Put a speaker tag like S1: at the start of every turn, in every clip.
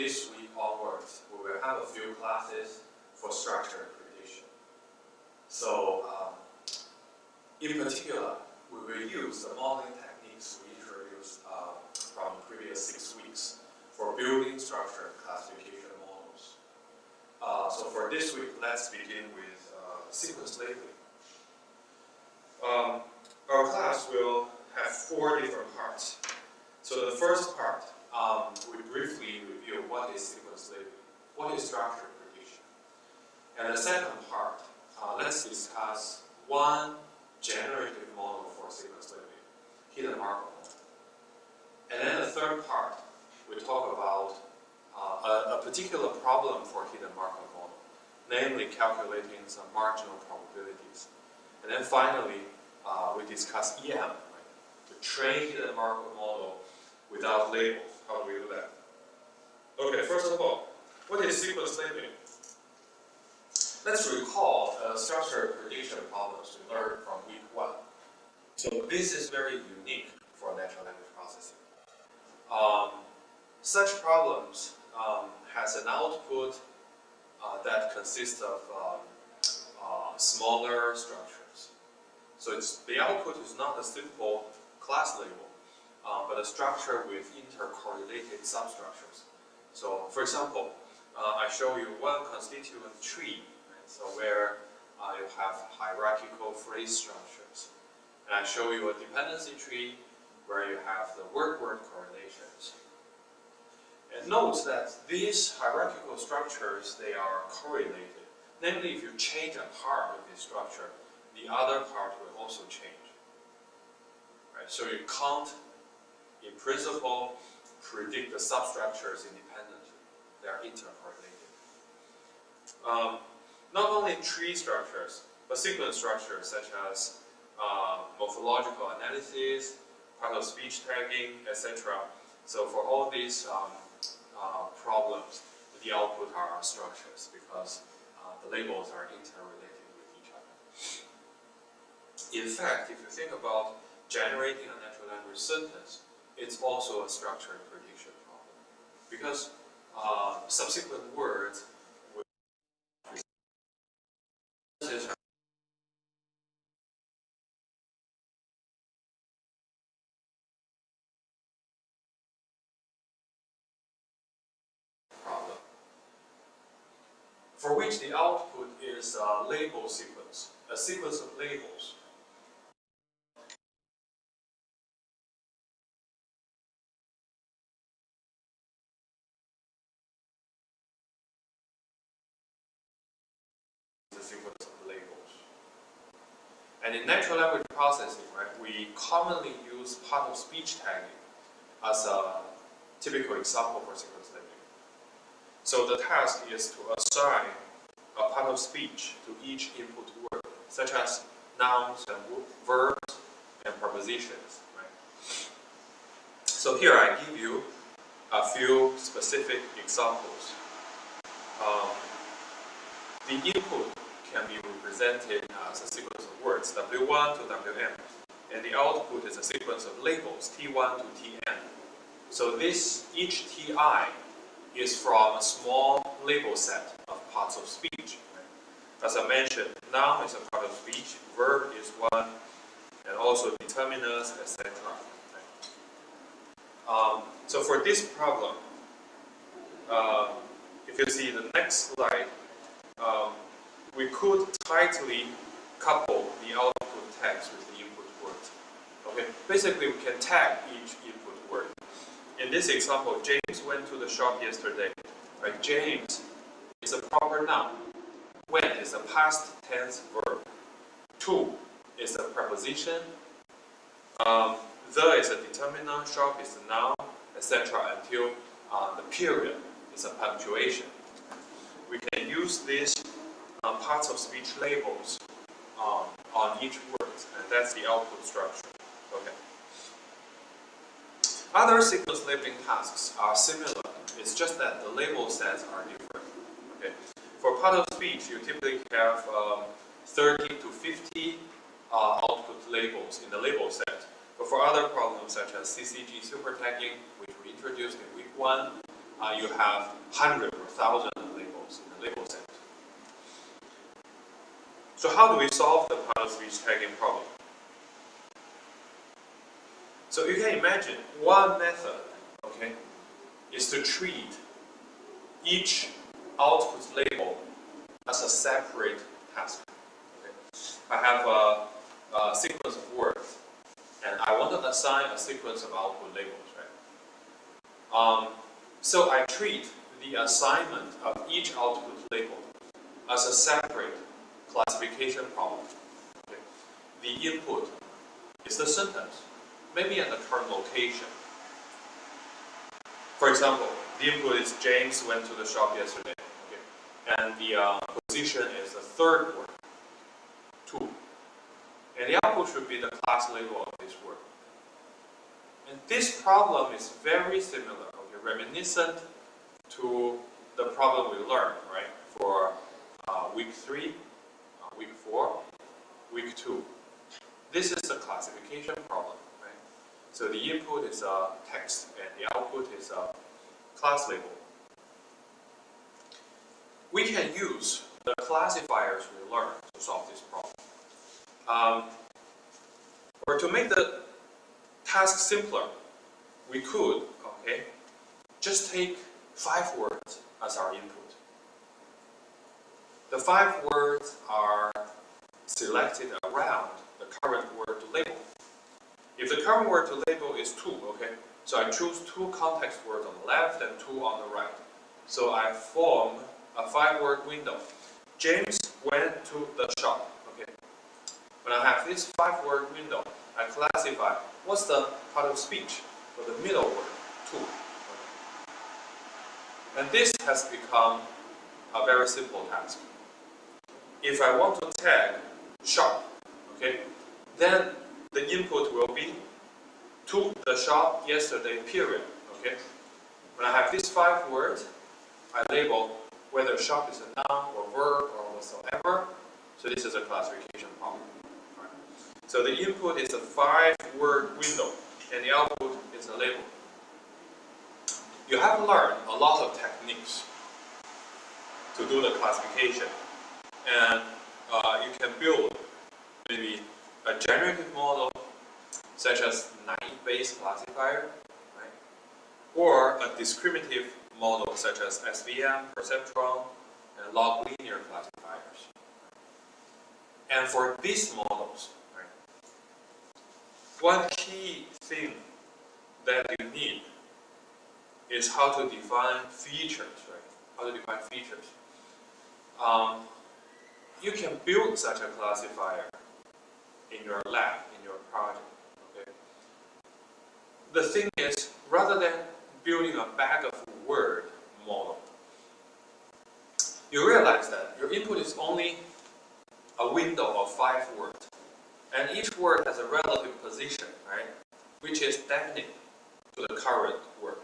S1: this week onwards, we will have a few classes for structured prediction. So, in particular, we will use the modeling techniques we introduced from the previous 6 weeks for building structured classification models. So for this week, let's begin with sequence labeling. Our class will have 4 different parts. So the first part, we briefly review what is sequence labeling, what is structured prediction. And the second part, let's discuss one generative model for sequence labeling, hidden Markov model. And then the third part, we talk about a particular problem for hidden Markov model, namely calculating some marginal probabilities. And then finally, we discuss EM, right? To train hidden Markov model without labels. How do we do that? Okay, first of all, what is sequence labeling? Let's recall structured prediction problems we learned from week 1. So this is very unique for natural language processing. Such problems has an output that consists of smaller structures. So the output is not a simple class label, but a structure with intercorrelated substructures. So, for example, I show you one constituent tree, right? So where you have hierarchical phrase structures. And I show you a dependency tree where you have the word-word correlations. And note that these hierarchical structures, they are correlated. Namely, if you change a part of this structure, the other part will also change. Right? So you can't, in principle, predict the substructures independently. They are intercorrelated. Not only tree structures, but sequence structures such as morphological analysis, part of speech tagging, etc. So for all these problems, the output are structures because the labels are interrelated with each other. In fact, if you think about generating a natural language sentence, it's also a structured prediction problem because subsequent words will problem for which the output is a label sequence, a sequence of labels. Sequence of labels. And in natural language processing, right, we commonly use part of speech tagging as a typical example for sequence labeling. So the task is to assign a part of speech to each input word, such as nouns and verbs and prepositions. Right? So here I give you a few specific examples. The input can be represented as a sequence of words, W1 to Wn, and the output is a sequence of labels, T1 to Tn. So each Ti is from a small label set of parts of speech. Right? As I mentioned, noun is a part of speech, verb is one, and also determiners, etc. Right? So for this problem, if you see the next slide, we could tightly couple the output tags with the input words. Okay, basically we can tag each input word. In this example, James went to the shop yesterday. Right? James is a proper noun. Went is a past tense verb. To is a preposition. The is a determiner. Shop is a noun, etc. Until the period is a punctuation. We can use these parts of speech labels on each word, and that's the output structure. Okay. Other sequence labeling tasks are similar. It's just that the label sets are different. Okay. For part of speech, you typically have 30 to 50 output labels in the label set. But for other problems such as CCG super tagging, which we introduced in week 1, you have hundreds or thousands of labels in the label set. So how do we solve the part speech tagging problem? So you can imagine one method, okay, is to treat each output label as a separate task. Okay? I have a sequence of words, and I want to assign a sequence of output labels, right? So I treat the assignment of each output label as a separate classification problem. Okay? The input is the sentence, maybe at the current location. For example, the input is James went to the shop yesterday, okay? And the position is the third word, 2. And the output should be the class label of this word. And this problem is very similar, okay, reminiscent to the problem we learned, right, for week 3, week 4, week 2. This is a classification problem, right? So the input is a text and the output is a class label. We can use the classifiers we learned to solve this problem. Or to make the task simpler, we could, okay, just take 5 words as our input. The 5 words are selected around the current word to label. If the current word to label is 2, okay, so I choose 2 context words on the left and 2 on the right. So I form a 5-word window. James went to the shop, okay. When I have this 5-word window, I classify what's the part of speech for the middle word, 2. Okay. And this has become a very simple task. If I want to tag shop, okay, then the input will be to the shop yesterday, period. Okay. When I have these 5 words, I label whether shop is a noun or verb or whatsoever. So this is a classification problem. Right. So the input is a 5-word window, and the output is a label. You have learned a lot of techniques to do the classification, and you can build maybe a generative model such as naive-based classifier, right? Or a discriminative model such as SVM, perceptron, and log linear classifiers. And for these models, right, one key thing that you need is how to define features, right? How to define features. You can build such a classifier in your lab, in your project. Okay? The thing is, rather than building a bag of word model, you realize that your input is only a window of 5 words, and each word has a relative position, right, which is definite to the current word.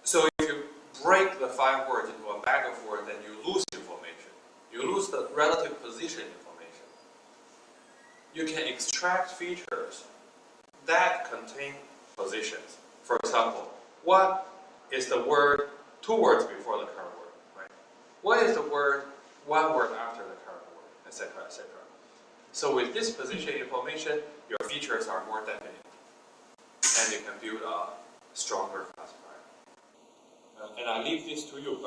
S1: So if you break the 5 words into a bag of words, then you lose information. You lose the relative position information. You can extract features that contain positions. For example, what is the word 2 words before the current word, right? What is the word 1 word after the current word, etc., etc. So with this position information, your features are more definite, and you can build a stronger classifier. And I leave this to you.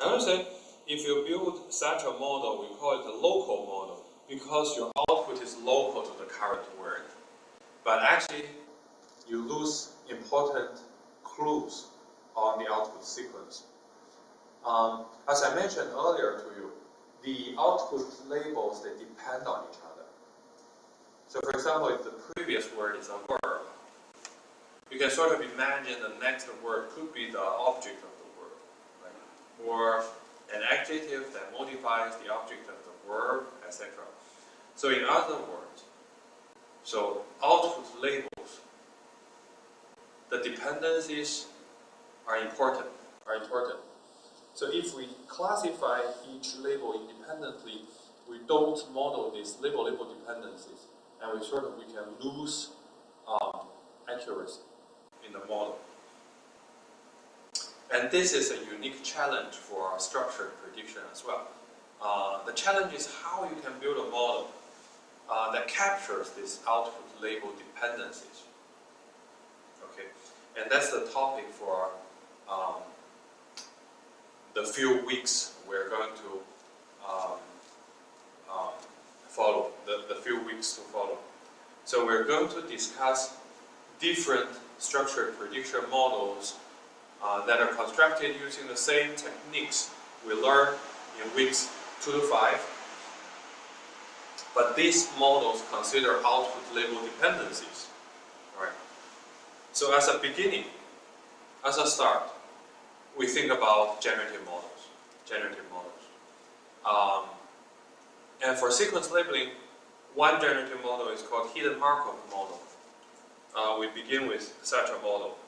S1: I understand if you build such a model, we call it a local model because your output is local to the current word. But actually, you lose important clues on the output sequence. As I mentioned earlier to you, the output labels, they depend on each other. So for example, if the previous word is a verb, you can sort of imagine the next word could be the object of the word, right? Or an adjective that modifies the object of the verb, etc. So in other words, so output labels, the dependencies are important. So if we classify each label independently, we don't model these label dependencies, and we can lose accuracy in the model. And this is a unique challenge for our structured prediction as well. The challenge is how you can build a model that captures these output label dependencies. Okay, and that's the topic for the few weeks we're going to follow, the few weeks to follow. So we're going to discuss different structured prediction models that are constructed using the same techniques we learned in weeks 2 to 5. But these models consider output label dependencies. All right. So as a beginning, as a start, we think about generative models. And for sequence labeling, one generative model is called Hidden Markov Model. We begin with such a model.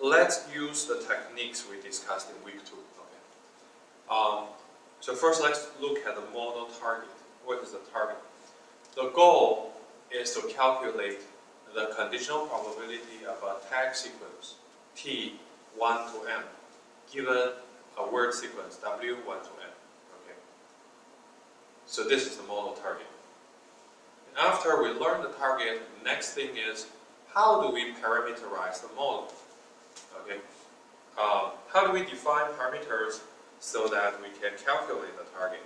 S1: Let's use the techniques we discussed in week 2. Okay. So first, let's look at the model target. What is the target? The goal is to calculate the conditional probability of a tag sequence T 1 to n, given a word sequence W 1 to n. Okay. So this is the model target. And after we learn the target, the next thing is how do we parameterize the model? Okay. How do we define parameters so that we can calculate the target?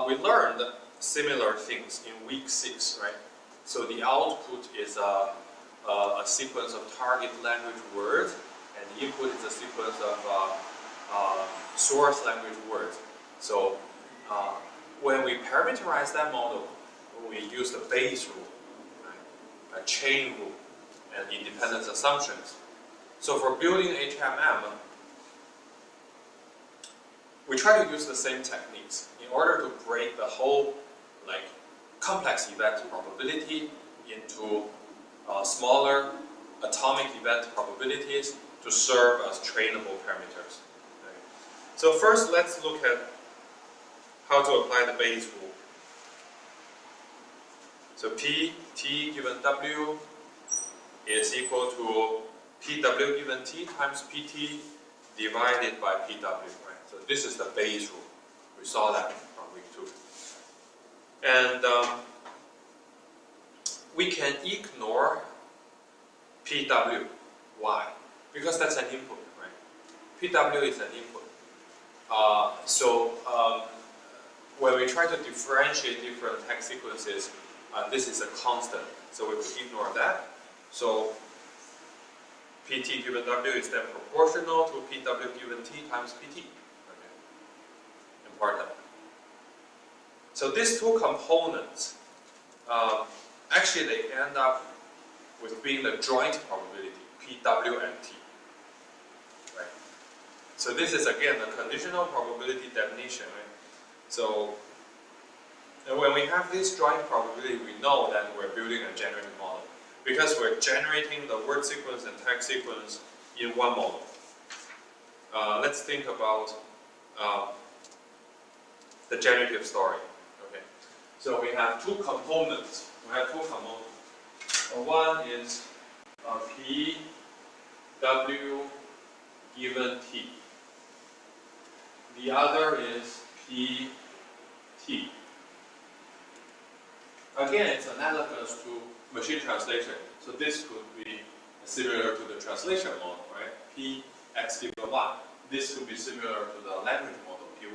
S1: We learned similar things in week 6, right? So the output is a sequence of target language words, and the input is a sequence of source language words. So when we parameterize that model, we use the Bayes rule, right? A chain rule, and independence assumptions. So for building HMM, we try to use the same techniques in order to break the whole complex event probability into smaller atomic event probabilities to serve as trainable parameters. Okay. So first, let's look at how to apply the Bayes rule. So P T given W is equal to PW given T times PT divided by PW. Right? So this is the Bayes rule. We saw that from week 2. And we can ignore PW. Why? Because that's an input, right? PW is an input. When we try to differentiate different text sequences, this is a constant, so we could ignore that. So PT given W is then proportional to PW given T times PT. Okay. Important. So these two components, actually they end up with being the joint probability, PW and T. Right? So this is again the conditional probability definition. Right? So and when we have this joint probability, we know that we're building a generative model, because we're generating the word sequence and text sequence in one model. Let's think about the generative story. Okay. So we have two components. One is P W given T. The other is P T. Again, it's analogous to machine translation. So this could be similar to the translation model, right? P x given y. This could be similar to the language model, Py.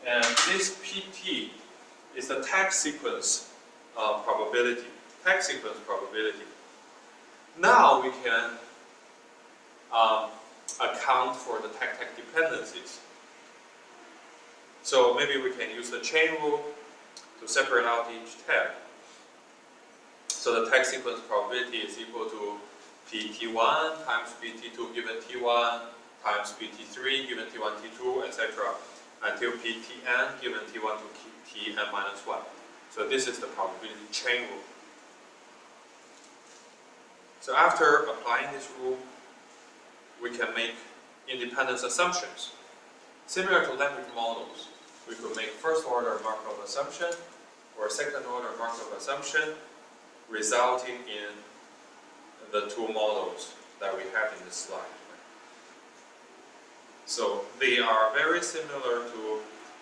S1: And this Pt is the text sequence probability. Text sequence probability. Now we can account for the tag dependencies. So maybe we can use the chain rule to separate out each tag. So the tag sequence probability is equal to PT1 times PT2 given T1 times PT3 given T1, T2, etc. until Ptn given T1 to Tn minus 1. So this is the probability chain rule. So after applying this rule, we can make independence assumptions. Similar to language models, we could make first order Markov assumption or second order Markov assumption resulting in the two models that we have in this slide. So they are very similar to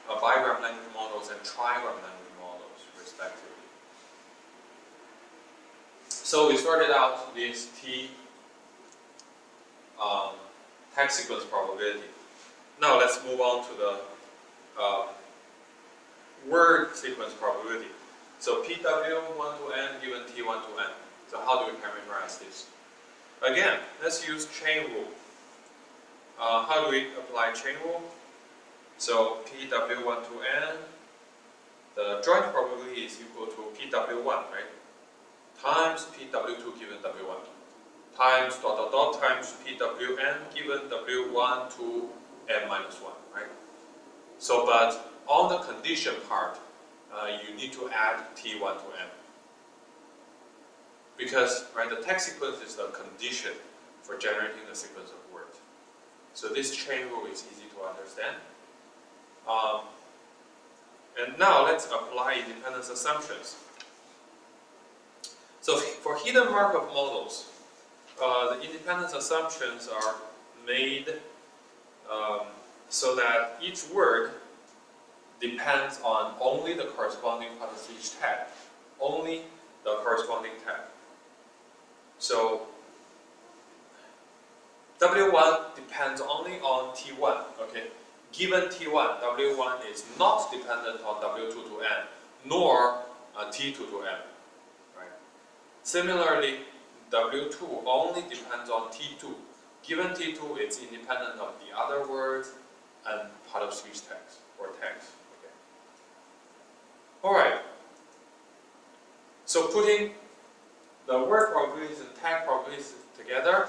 S1: bigram language models and trigram language models, respectively. So we started out this T tag sequence probability. Now let's move on to the word sequence probability. So PW 1 to n given T 1 to n. So how do we parameterize this? Again, let's use chain rule. How do we apply chain rule? So PW 1 to n, the joint probability is equal to PW 1, right? Times PW2 given W1. Times dot dot dot times PWN given W1 to n minus 1, right? So, but on the condition part, you need to add T1 to n. Because, right, the tag sequence is the condition for generating the sequence of words. So this chain rule is easy to understand. And now let's apply independence assumptions. So for hidden Markov models, the independence assumptions are made so that each word depends on only the corresponding part of each tag, only the corresponding tag. So W1 depends only on T1, okay? Given T1, W1 is not dependent on W2 to n, nor T2 to n, right? Similarly, W2 only depends on T2. Given T2, it's independent of the other words and part of speech tags or tags. Okay. All right. So putting the word probabilities and tag probabilities together,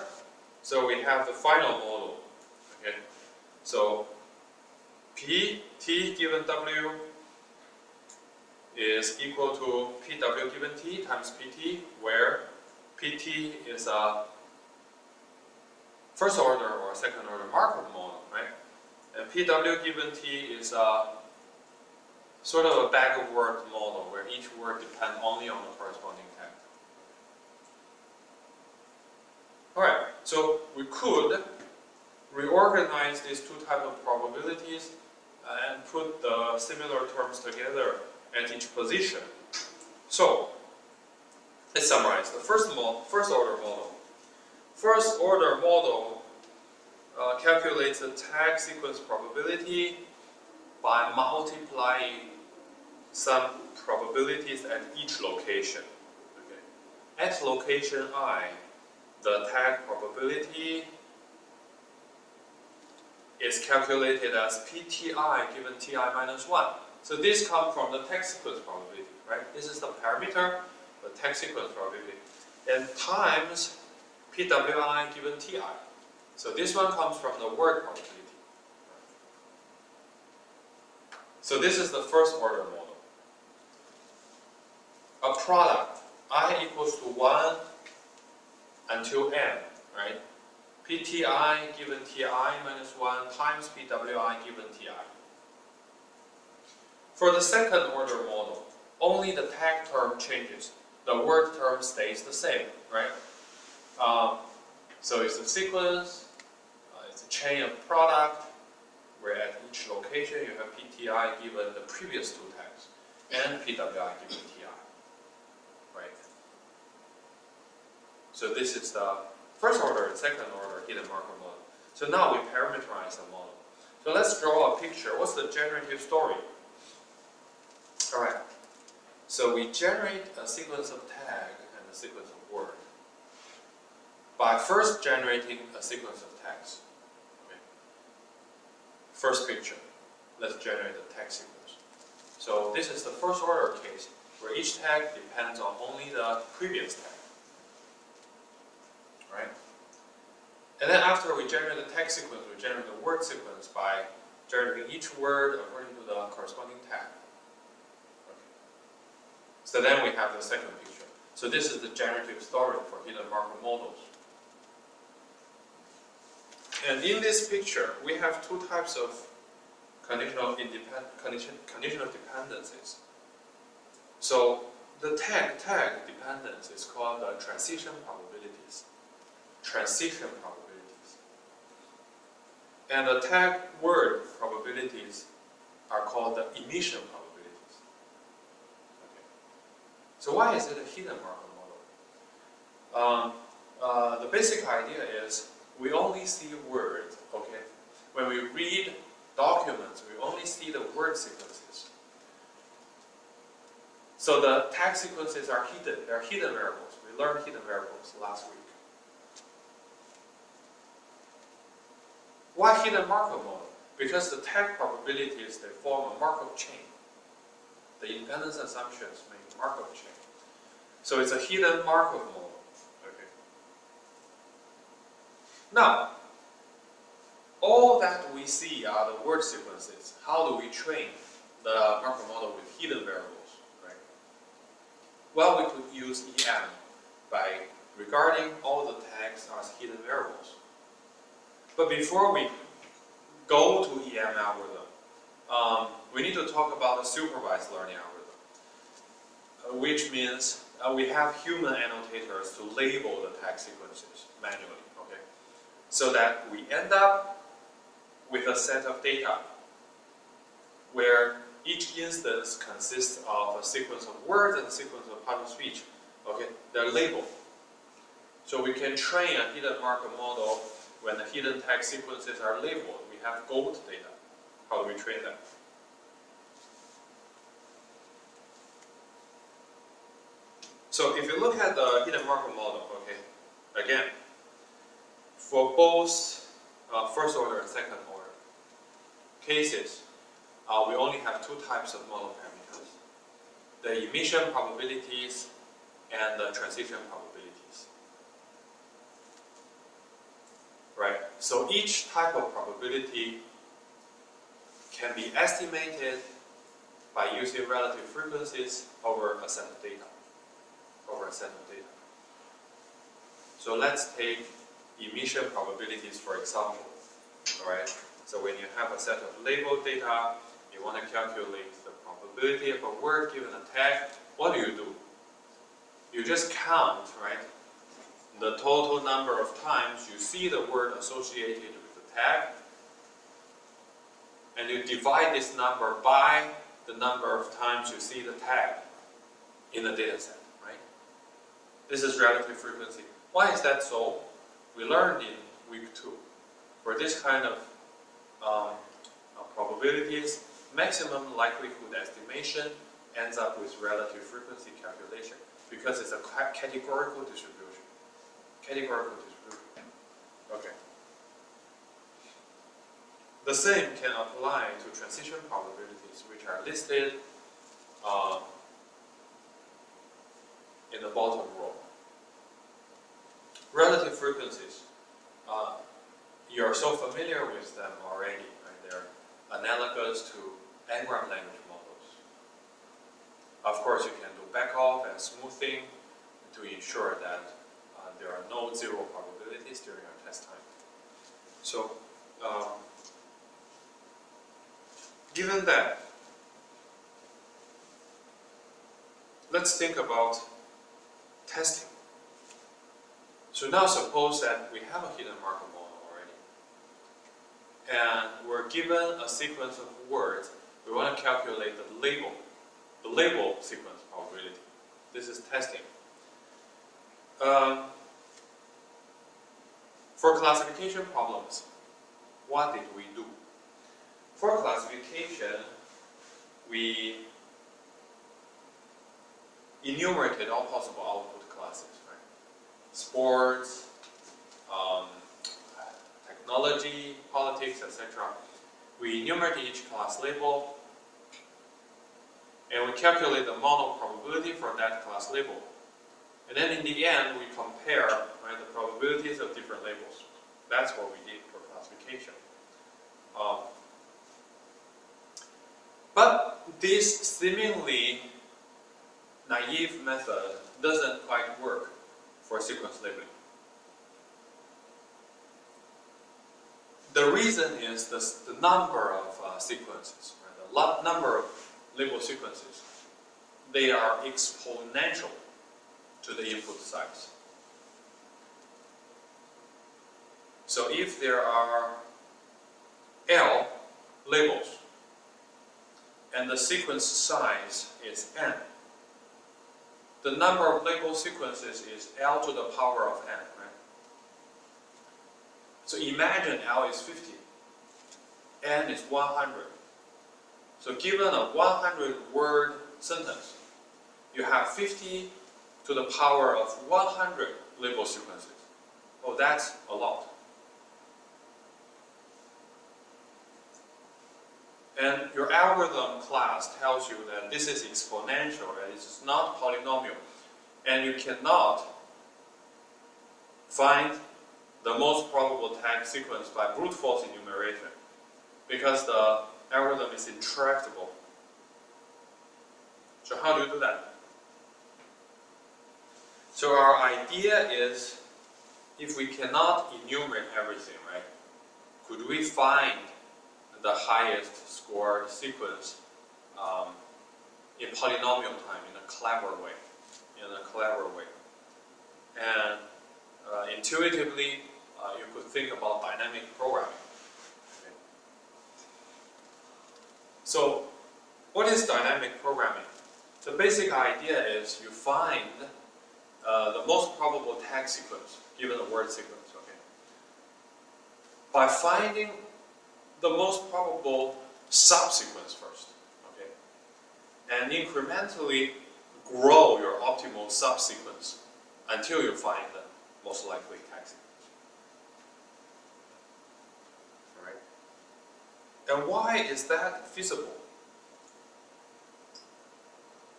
S1: so we have the final model. Okay. So P T given W is equal to PW given T times PT, where PT is a first order or second order Markov model, right? And PW given T is a sort of a bag of word model where each word depends only on the corresponding tag. Alright, so we could reorganize these two types of probabilities and put the similar terms together at each position. So let's summarize the first order model. First order model calculates the tag sequence probability by multiplying some probabilities at each location. Okay. At location I, the tag probability is calculated as PTI given TI minus 1. So this comes from the tag sequence probability, right? This is the parameter, the tag sequence probability, and times PWI given TI. So this one comes from the word probability. So this is the first order model. A product, I equals to 1 until n, right? PTI given TI minus 1 times PWI given TI. For the second order model, only the tag term changes. The word term stays the same, right? So it's a sequence, it's a chain of product, where at each location you have PTI given the previous two tags, and PWI given TI, right? So this is the first order and second order hidden Markov model. So now we parameterize the model. So let's draw a picture. What's the generative story? Alright, so we generate a sequence of tag and a sequence of word by first generating a sequence of tags. Okay. First picture, let's generate a tag sequence. So this is the first order case where each tag depends on only the previous tag. Right? And then after we generate the tag sequence, we generate the word sequence by generating each word according to the corresponding tag. So then we have the second picture. So this is the generative story for hidden Markov models. And in this picture, we have two types of conditional dependencies. So the tag dependence is called the transition probabilities. Transition probabilities. And the tag word probabilities are called the emission probabilities. Okay. So why is it a hidden Markov model? The basic idea is we only see words, okay? When we read documents, we only see the word sequences. So the tag sequences are hidden. They are hidden variables. We learned hidden variables last week. Why hidden Markov model? Because the tag probabilities, they form a Markov chain. The independence assumptions make a Markov chain. So it's a hidden Markov model. Okay. Now, all that we see are the word sequences. How do we train the Markov model with hidden variables, right? Well, we could use EM by regarding all the tags as hidden variables. But before we go to EM algorithm, we need to talk about the supervised learning algorithm, which means we have human annotators to label the tag sequences manually, okay? So that we end up with a set of data where each instance consists of a sequence of words and a sequence of part of speech. Okay, they're labeled. So we can train a hidden Markov model when the hidden tag sequences are labeled. We have gold data. How do we train them? So if you look at the hidden Markov model, okay, again, for both first order and second order cases, we only have two types of model parameters: the emission probabilities and the transition probabilities. Right? So each type of probability can be estimated by using relative frequencies over a set of data. So let's take emission probabilities for example. Alright? So when you have a set of labeled data, you want to calculate the probability of a word given a tag. What do? You just count, right, the total number of times you see the word associated with the tag, and you divide this number by the number of times you see the tag in the data set, right? This is relative frequency. Why is that so? We learned in week 2. For this kind of probabilities, maximum likelihood estimation ends up with relative frequency calculation because it's a categorical distribution. Okay. The same can apply to transition probabilities, which are listed in the bottom row. Relative frequencies, you're so familiar with them already, right? They're analogous to n-gram language models. Of course, you can do backoff and smoothing to ensure that there are no zero probabilities during your test time. So, given that, let's think about testing. So now suppose that we have a hidden Markov model already, and we're given a sequence of words. We want to calculate the label sequence probability. This is testing. For classification problems, what did we do? For classification, we enumerated all possible output classes, right? Sports, technology, politics, etc. We enumerate each class label, and we calculate the model probability for that class label. And then in the end, we compare, right, the probabilities of different labels. That's what we did for classification. But this seemingly naive method doesn't quite work for sequence labeling. The reason is the number of sequences, right? The number of label sequences they are exponential to the input size. So if there are L labels and the sequence size is n, the number of label sequences is L to the power of n, right? So imagine L is 50, n is 100. So given a 100-word sentence, you have 50 to the power of 100 label sequences. Oh, that's a lot. And your algorithm class tells you that this is exponential, and it's not polynomial. And you cannot find the most probable tag sequence by brute force enumeration because the algorithm is intractable. So how do you do that? So our idea is, if we cannot enumerate everything, right, could we find the highest scored sequence in polynomial time in a clever way? And intuitively, you could think about dynamic programming. Okay. So, what is dynamic programming? The basic idea is you find the most probable tag sequence given a word sequence. Okay. By finding the most probable subsequence first, okay, and incrementally grow your optimal subsequence until you find the most likely tag sequence. All right. And why is that feasible?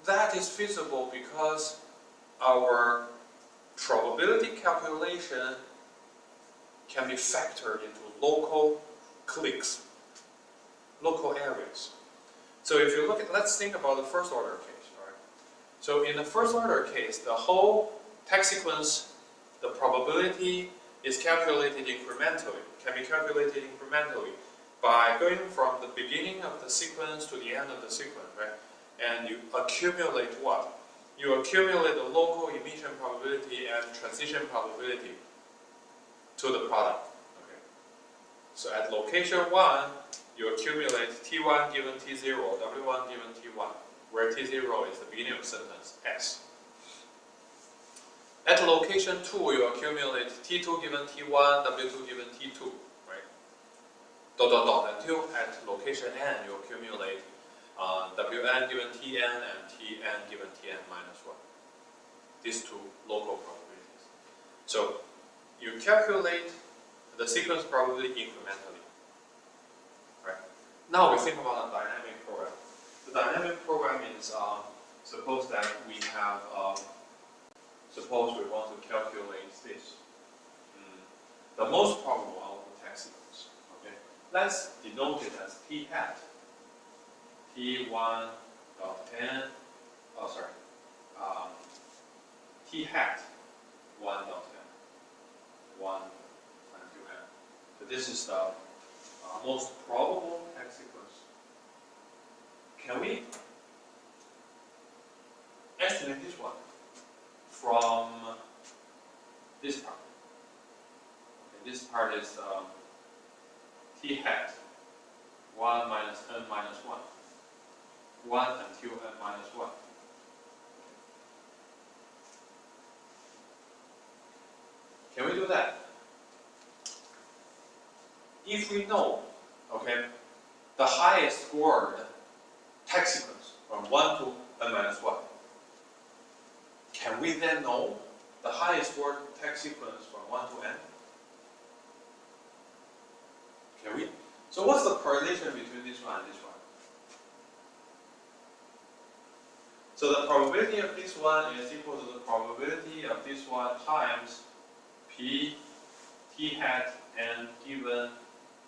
S1: That is feasible because our probability calculation can be factored into local clicks, local areas. So if you look at, let's think about the first order case, right? So in the first order case, the whole tag sequence, the probability is calculated incrementally, can be calculated incrementally by going from the beginning of the sequence to the end of the sequence, right? And you accumulate what? You accumulate the local emission probability and transition probability to the product. Okay. So at location 1, you accumulate T1 given T0, W1 given T1, where T0 is the beginning of sentence S. At location 2, you accumulate T2 given T1, W2 given T2, right? Dot, dot, dot, until at location N, you accumulate Wn given Tn and Tn given Tn minus 1. These two local probabilities. So you calculate the sequence probability incrementally. Right? Now we think about a dynamic program. The dynamic program is suppose that we have suppose we want to calculate this. The most probable output tag sequence. Okay. Let's denote it as T hat. T1 dot n, oh sorry, T hat 1 dot n, 1 until n. So this is the most probable tag sequence. Can we estimate this one from this part? Okay, this part is T hat 1 minus n minus 1. 1 until n minus 1. Can we do that? If we know, okay, the highest scored tag sequence from 1 to n minus 1, can we then know the highest scored tag sequence from 1 to n? Can we? So what's the correlation between this one and this one? So the probability of this one is equal to the probability of this one times P T hat n given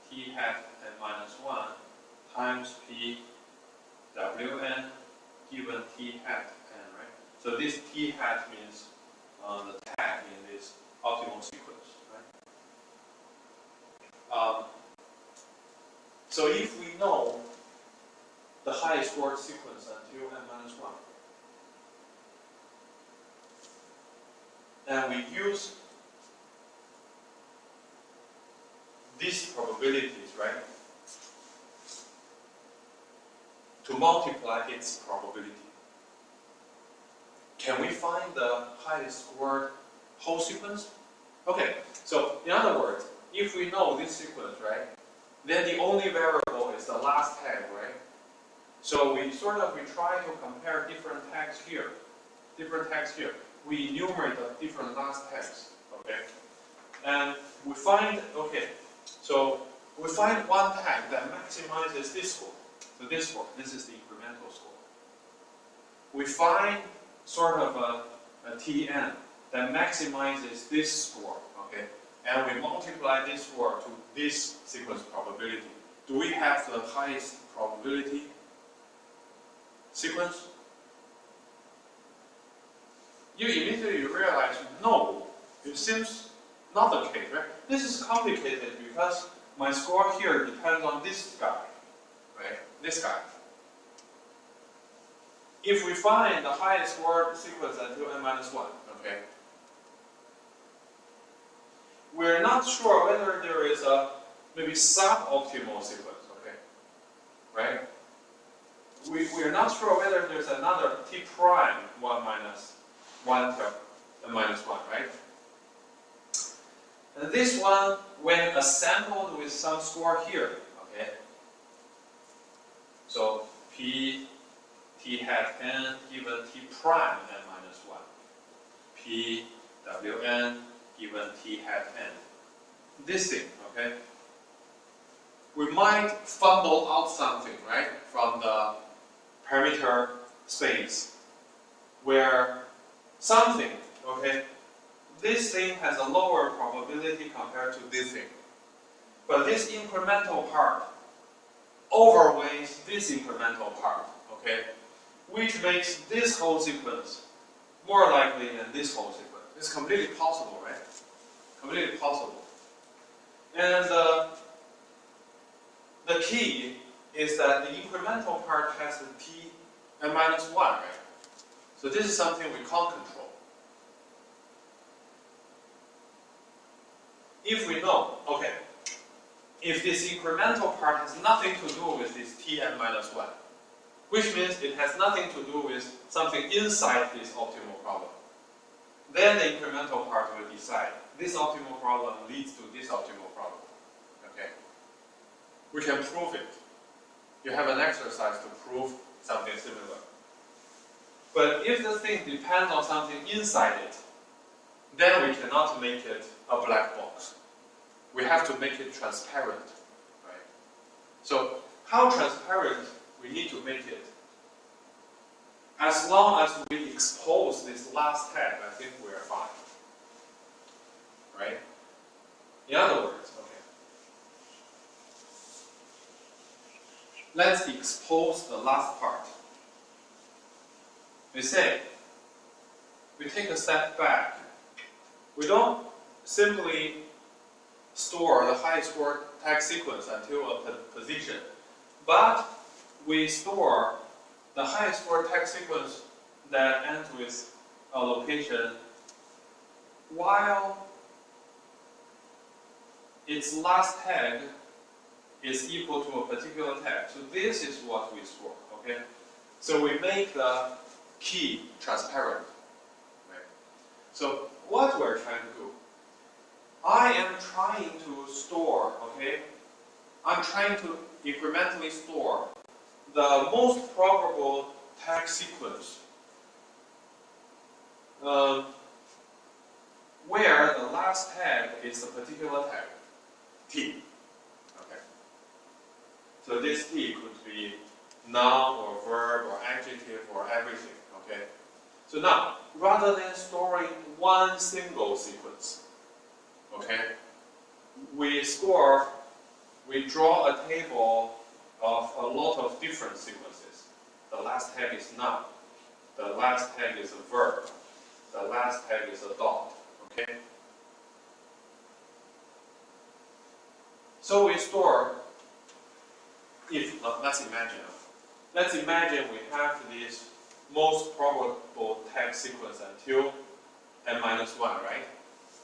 S1: T hat n minus 1 times P Wn given T hat n, right? So this T hat means the tag in this optimal sequence, right? So if we know the highest scored sequence until n minus 1, and we use these probabilities, right, to multiply its probability. Can we find the highest scored whole sequence? Okay, so in other words, if we know this sequence, right, then the only variable is the last tag, right? So we try to compare different tags here. We enumerate the different last tags, okay? And we find, okay, so we find one tag that maximizes this score. So this score, this is the incremental score. We find sort of a Tn that maximizes this score, okay? And we multiply this score to this sequence probability. Do we have the highest probability sequence? You immediately realize, no, it seems not the case, right? This is complicated because my score here depends on this guy, right? This guy. If we find the highest scored sequence until n-1, okay, we're not sure whether there is a maybe suboptimal sequence, okay, right? We're not sure whether there's another t prime 1 minus 1 till n-1, right? And this one, when assembled with some score here, okay, so p t hat n given t prime n-1, p wn given t hat n. This thing, okay, we might fumble out something, right, from the parameter space, where something, okay, this thing has a lower probability compared to this thing. But this incremental part overweighs this incremental part, okay, which makes this whole sequence more likely than this whole sequence. It's completely possible, right? Completely possible. And the key is that the incremental part has the t n-1, right? So this is something we can't control. If we know, okay, if this incremental part has nothing to do with this t n-1, which means it has nothing to do with something inside this optimal problem, then the incremental part will decide this optimal problem leads to this optimal problem. Okay? We can prove it. You have an exercise to prove something similar. But if the thing depends on something inside it, then we cannot make it a black box. We have to make it transparent. Right? So how transparent we need to make it? As long as we expose this last tag, I think we are fine. Right? In other words, okay, let's expose the last part. We say, we take a step back. We don't simply store the highest scored tag sequence until a position, but we store the highest scored tag sequence that ends with a location while its last tag is equal to a particular tag. So this is what we store, okay? So we make the key transparent, right? So what we're trying to do, I am trying to store, okay? I'm trying to incrementally store the most probable tag sequence where the last tag is a particular tag, t. Okay. So this t could be noun or verb or adjective or everything. Okay. So now, rather than storing one single sequence, okay, we draw a table of a lot of different sequences. The last tag is noun. The last tag is a verb. The last tag is a dot. Okay? So we store, let's imagine we have this most probable tag sequence until n minus 1, right?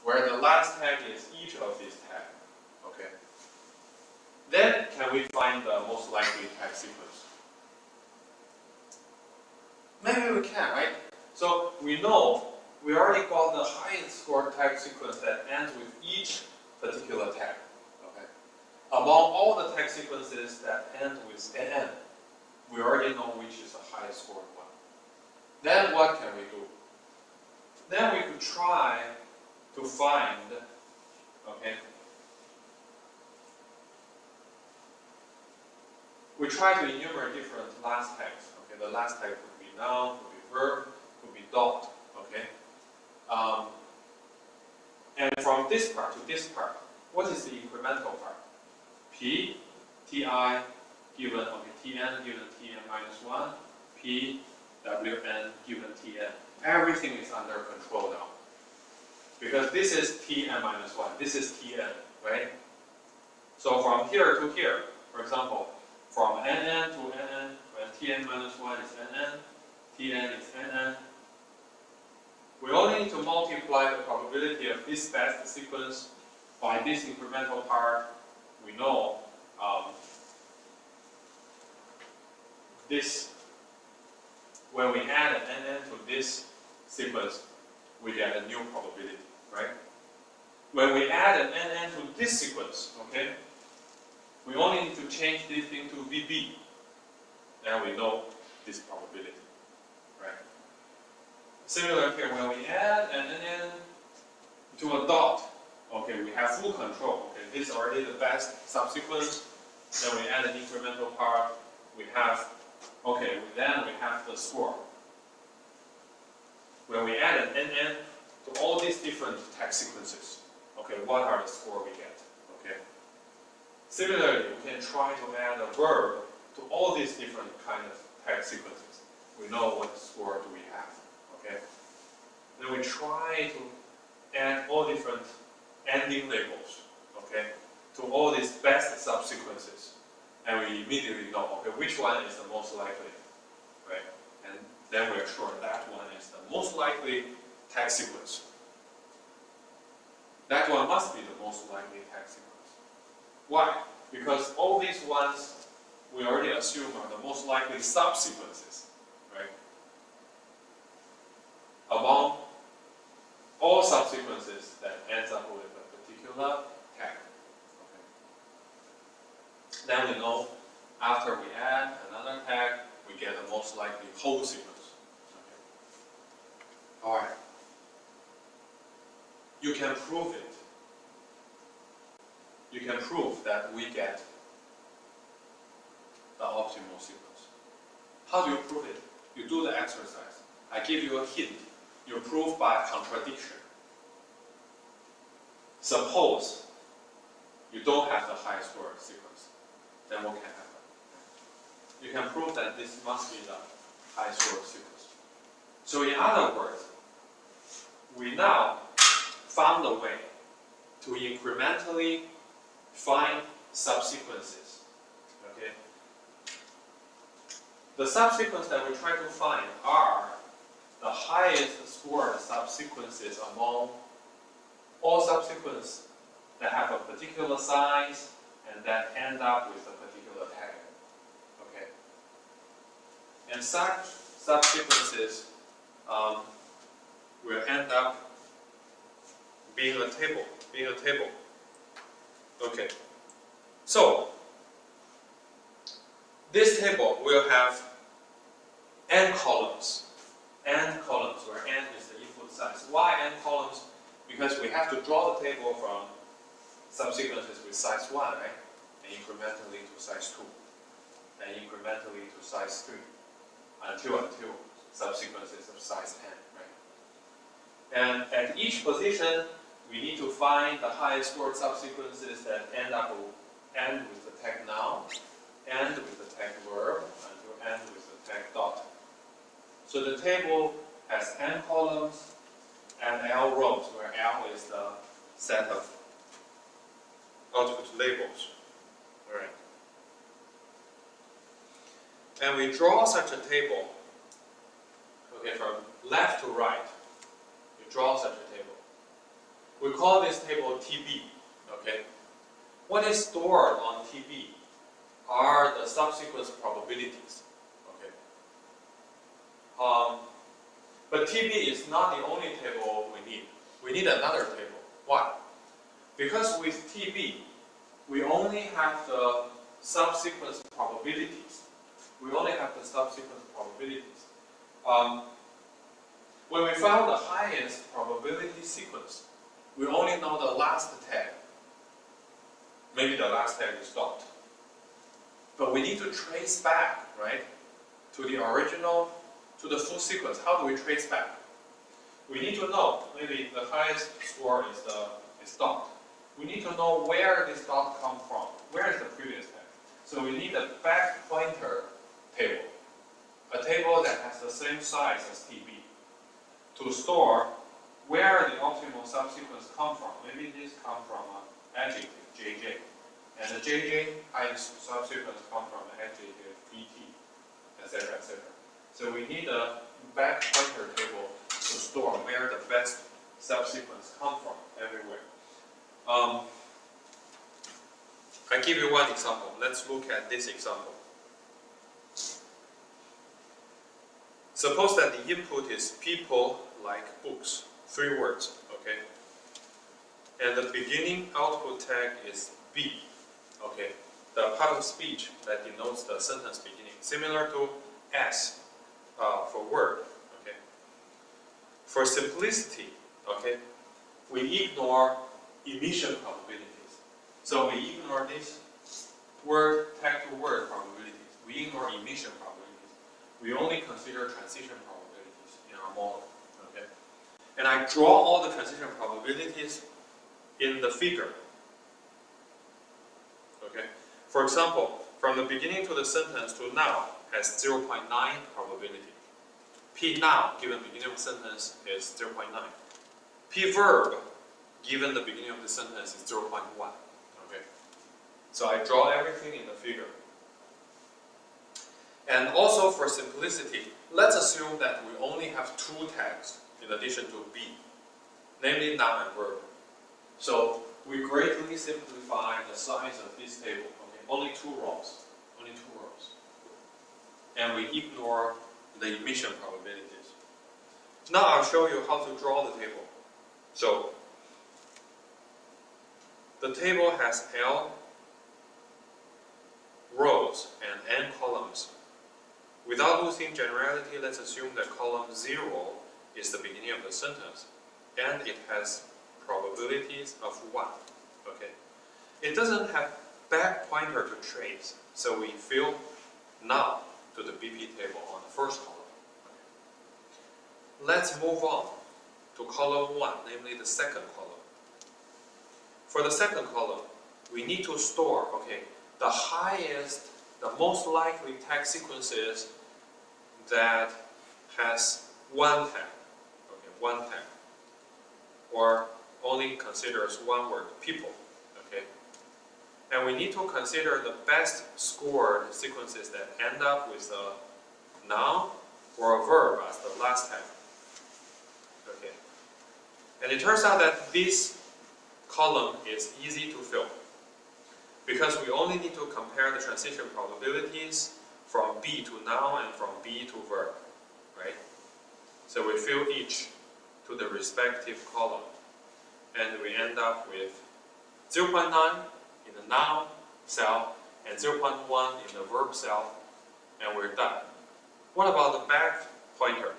S1: Where the last tag is each of these tags. Okay. Then can we find the most likely tag sequence? Maybe we can, right? So we know we already got the highest scored tag sequence that ends with each particular tag. Okay. Among all the tag sequences that end with NN, we already know which is the highest scored one. Then what can we do? Then we could try to find, okay, we try to enumerate different last tags. Okay, the last tag could be noun, could be verb, could be dot. Okay, and from this part to this part, what is the incremental part? P, Ti given, okay, Tn given Tn minus 1, P, Wn given Tn. Everything is under control now. Because this is Tn minus 1, this is Tn, right? So from here to here, for example, from Nn to Nn, when Tn minus 1 is Nn, Tn is Nn, we only need to multiply the probability of this best sequence by this incremental part. We know this, when we add an Nn to this sequence, we get a new probability, right? When we add an Nn to this sequence, okay, we only need to change this thing to VB. Then we know this probability, right? Similar here, when we add an Nn to a dot, okay, we have full control. Okay, this is already the best subsequence. Then we add an incremental part. We have, okay, then we have the score. When we add an Nn to all these different tag sequences, okay, what are the score we get? Okay. Similarly, we can try to add a verb to all these different kind of tag sequences. We know what score do we have. Okay. Then we try to add all different ending labels, okay, to all these best subsequences, and we immediately know, okay, which one is the most likely, right? And then we're sure that one is the most likely tag sequence. That one must be the most likely tag sequence. Why? Because all these ones we already assume are the most likely subsequences, right? Among all subsequences that ends up with a particular tag. Okay. Then we know after we add another tag, we get the most likely whole sequence. Okay. All right. You can prove it. You can prove that we get the optimal sequence. How do you prove it? You do the exercise. I give you a hint. You prove by contradiction. Suppose you don't have the highest order sequence, then what can happen? You can prove that this must be the highest order sequence. So in other words, we now found a way to incrementally find subsequences. Okay? The subsequences that we try to find are the highest scored subsequences among all subsequences that have a particular size and that end up with a particular tag. Okay? And such subsequences will end up being a table. Okay. So this table will have n columns. N columns, where n is the input size. Why n columns? Because we have to draw the table from subsequences with size 1, right? And incrementally to size 2. And incrementally to size 3. Until subsequences of size n, right? And at each position, we need to find the highest scored subsequences that end with the tag noun, end with the tag verb, until end with the tag dot. So the table has n columns and L rows, where L is the set of output labels. All right. And we draw such a table, okay, from left to right. You draw such a table. We call this table TB. Okay. What is stored on TB are the subsequent probabilities. Okay. But TB is not the only table we need. We need another table. Why? Because with TB, we only have the subsequent probabilities. We only have the subsequent probabilities. When we found the highest probability sequence, we only know the last tag. Maybe the last tag is dot. But we need to trace back, right, to the original, to the full sequence. How do we trace back? We need to know, maybe the highest score is dot. We need to know where this dot comes from. Where is the previous tag? So we need a back pointer table. A table that has the same size as TB. To store where the optimal subsequence comes from. Maybe this comes from an adjective, JJ. And the JJ highest subsequence comes from an adjective, BT, etc., etc. So we need a back pointer table to store where the best subsequence comes from everywhere. I give you one example. Let's look at this example. Suppose that the input is people like books, 3 words, okay? And the beginning output tag is B, okay? The part of speech that denotes the sentence beginning, similar to S for word, okay? For simplicity, okay, we ignore emission probabilities. So we ignore this word, tag to word probabilities. We ignore emission probabilities. We only consider transition probabilities in our model. Okay? And I draw all the transition probabilities in the figure. Okay? For example, from the beginning to the sentence to now has 0.9 probability. P now given beginning of the sentence is 0.9. P verb given the beginning of the sentence is 0.1. Okay? So I draw everything in the figure. And also for simplicity, let's assume that we only have 2 tags in addition to B, namely noun and verb. So we greatly simplify the size of this table. Okay? Only 2 rows. Only 2 rows. And we ignore the emission probabilities. Now I'll show you how to draw the table. So the table has L rows and N columns. Without losing generality, let's assume that column 0 is the beginning of the sentence, and it has probabilities of 1. Okay? It doesn't have back pointer to trace, so we fill now to the BP table on the first column. Okay. Let's move on to column 1, namely the second column. For the second column, we need to store, okay, the highest, the most likely tag sequences that has 1 tag, okay, 1 tag, or only considers 1 word, people, okay. And we need to consider the best scored sequences that end up with a noun or a verb as the last tag, okay. And it turns out that this column is easy to fill, because we only need to compare the transition probabilities from B to noun and from B to verb, right? So we fill each to the respective column, and we end up with 0.9 in the noun cell and 0.1 in the verb cell, and we're done. What about the back pointer?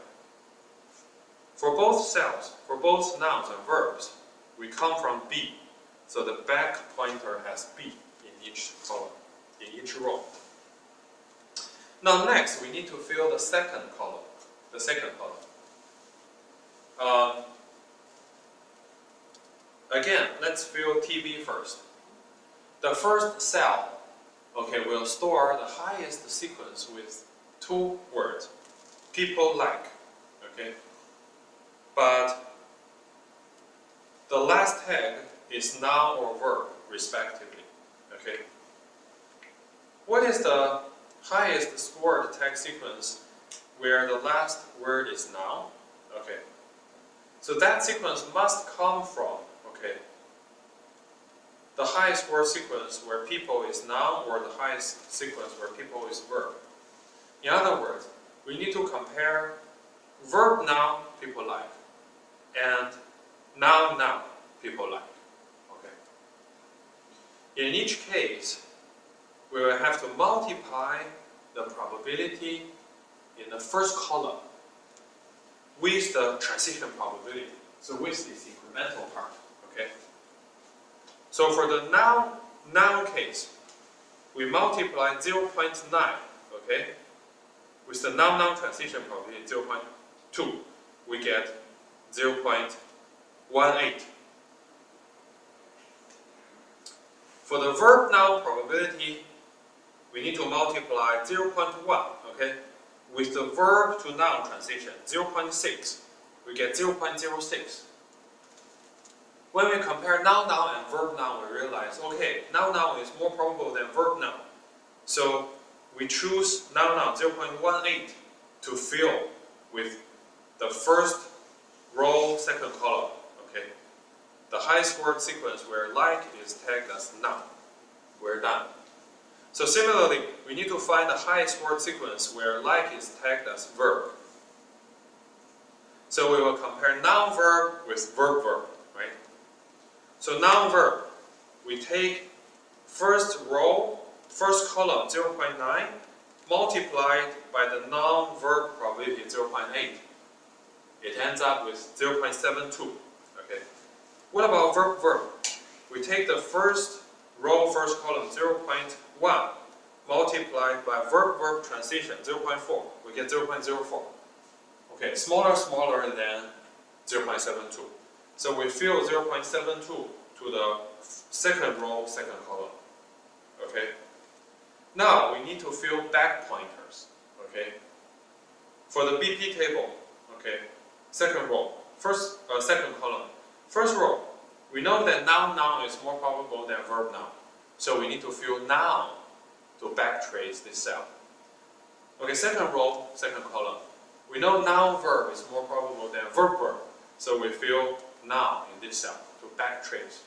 S1: For both cells, for both nouns and verbs, we come from B, so the back pointer has B in each column, in each row. Now next, we need to fill the second column. The second column. Again, let's fill TB first. The first cell, okay, will store the highest sequence with 2 words. People like, okay? But the last tag is noun or verb, respectively, okay? What is the highest scored tag sequence where the last word is noun? Okay. So that sequence must come from, okay, the highest word sequence where people is noun or the highest sequence where people is verb. In other words, we need to compare verb noun people like and noun noun people like. Okay. In each case, we will have to multiply the probability in the first column with the transition probability. So with this incremental part. Okay. So for the noun case, we multiply 0.9, okay, with the noun transition probability 0.2, we get 0.18. For the verb noun probability, we need to multiply 0.1, okay, with the verb to noun transition 0.6, we get 0.06. When we compare noun noun and verb noun, we realize, okay, noun noun is more probable than verb noun. So we choose noun noun 0.18 to fill with the first row, second column. Okay, the highest word sequence where like is tagged as noun. We're done. So similarly, we need to find the highest word sequence where like is tagged as verb. So we will compare noun verb with verb verb, right? So noun verb, we take first row, first column 0.9 multiplied by the noun verb probability 0.8. It ends up with 0.72. Okay. What about verb verb? We take the first row, first column 0.1 multiplied by verb verb transition 0.4. We get 0.04. Okay, smaller than 0.72. So we fill 0.72 to the second row, second column. Okay. Now we need to fill back pointers. Okay. For the BP table, okay, second row, second column. First row, we know that noun noun is more probable than verb noun. So we need to fill noun to backtrace this cell. Okay, second row, second column. We know noun verb is more probable than verb verb. So we fill noun in this cell to backtrace.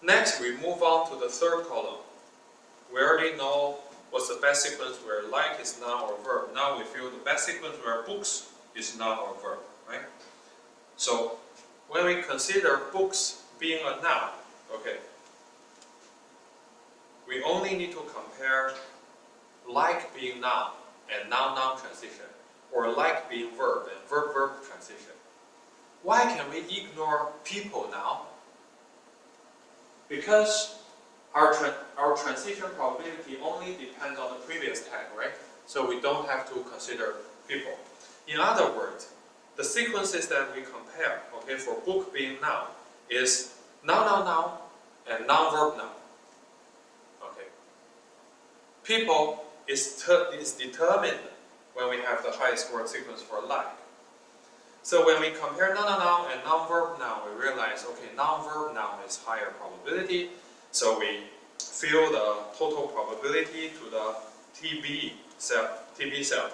S1: Next, we move on to the third column. We already know what's the best sequence where like is noun or verb. Now we fill the best sequence where books is noun or verb, right? So when we consider books being a noun, okay, we only need to compare like being noun and noun-noun transition, or like being verb and verb-verb transition. Why can we ignore people now? Because our transition probability only depends on the previous tag, right? So we don't have to consider people. In other words, the sequences that we compare, okay, for book being noun, is noun-noun-noun and noun-verb-noun. Okay. People is determined when we have the highest word sequence for like. So when we compare noun-noun-noun and noun-verb-noun, we realize, okay, noun-verb-noun is higher probability. So we fill the total probability to the TB cell.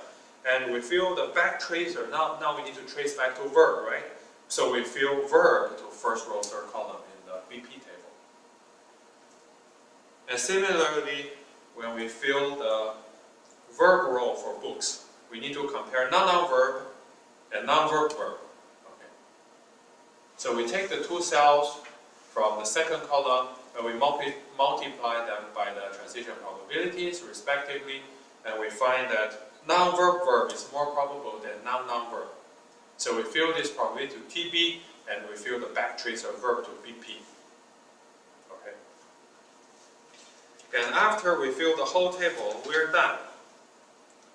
S1: And we fill the back tracer. Now we need to trace back to verb, right? So we fill verb to first row, third column in the BP table. And similarly, when we fill the verb row for books, we need to compare noun-noun verb and noun-verb verb. Okay. So we take the two cells from the second column and we multiply them by the transition probabilities respectively, and we find that noun-verb verb is more probable than noun-noun verb. So we fill this probability to TB and we fill the backtrace of verb to BP. Okay. And after we fill the whole table, we're done.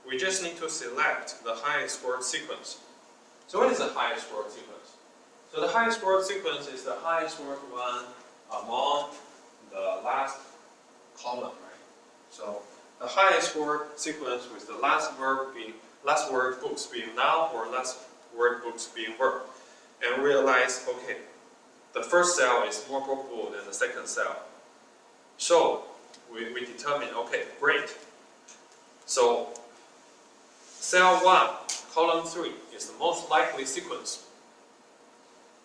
S1: We just need to select the highest word sequence. So what is the highest word sequence? So the highest word sequence is the highest word one among the last column, right? So the highest word sequence with the last word books being noun or last word books being verb. And realize, okay, the first cell is more probable than the second cell. So we determine, okay, great. So cell 1 column 3 is the most likely sequence.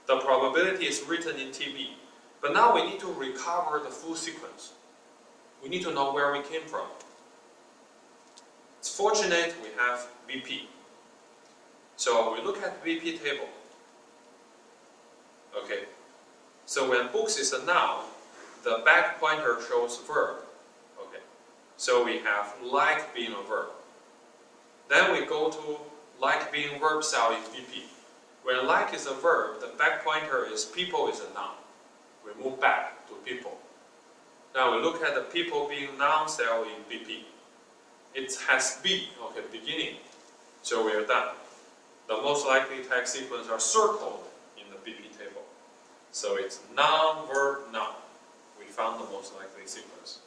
S1: The probability is written in TB. But now we need to recover the full sequence. We need to know where we came from. It's fortunate we have BP. So we look at BP table. Okay. So when books is a noun, the back pointer shows verb. Okay. So we have like being a verb. Then we go to like being verb cell in BP. When like is a verb, the back pointer is people is a noun. We move back to people. Now we look at the people being noun cell in BP. It has B, okay, beginning. So we are done. The most likely text sequence are circled in the BP table. So it's noun, verb, noun. We found the most likely sequence.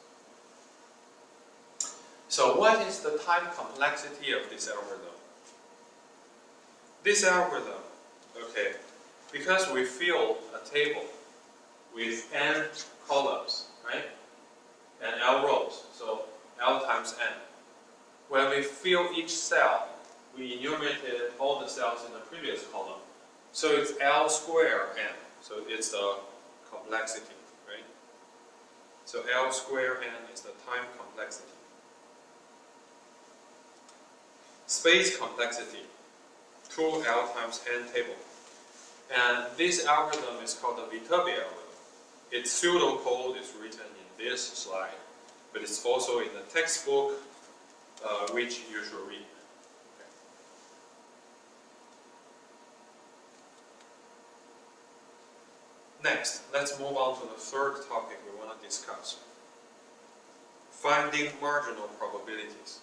S1: So what is the time complexity of this algorithm? This algorithm, okay, because we fill a table with n columns, right? And L rows, so L times n. When we fill each cell, we enumerated all the cells in the previous column. So it's L square n. So it's the complexity, right? So L square n is the time complexity. Space complexity, 2L times n table. And this algorithm is called the Viterbi algorithm. Its pseudocode is written in this slide, but it's also in the textbook, which you should read. Okay. Next, let's move on to the third topic we want to discuss. Finding marginal probabilities.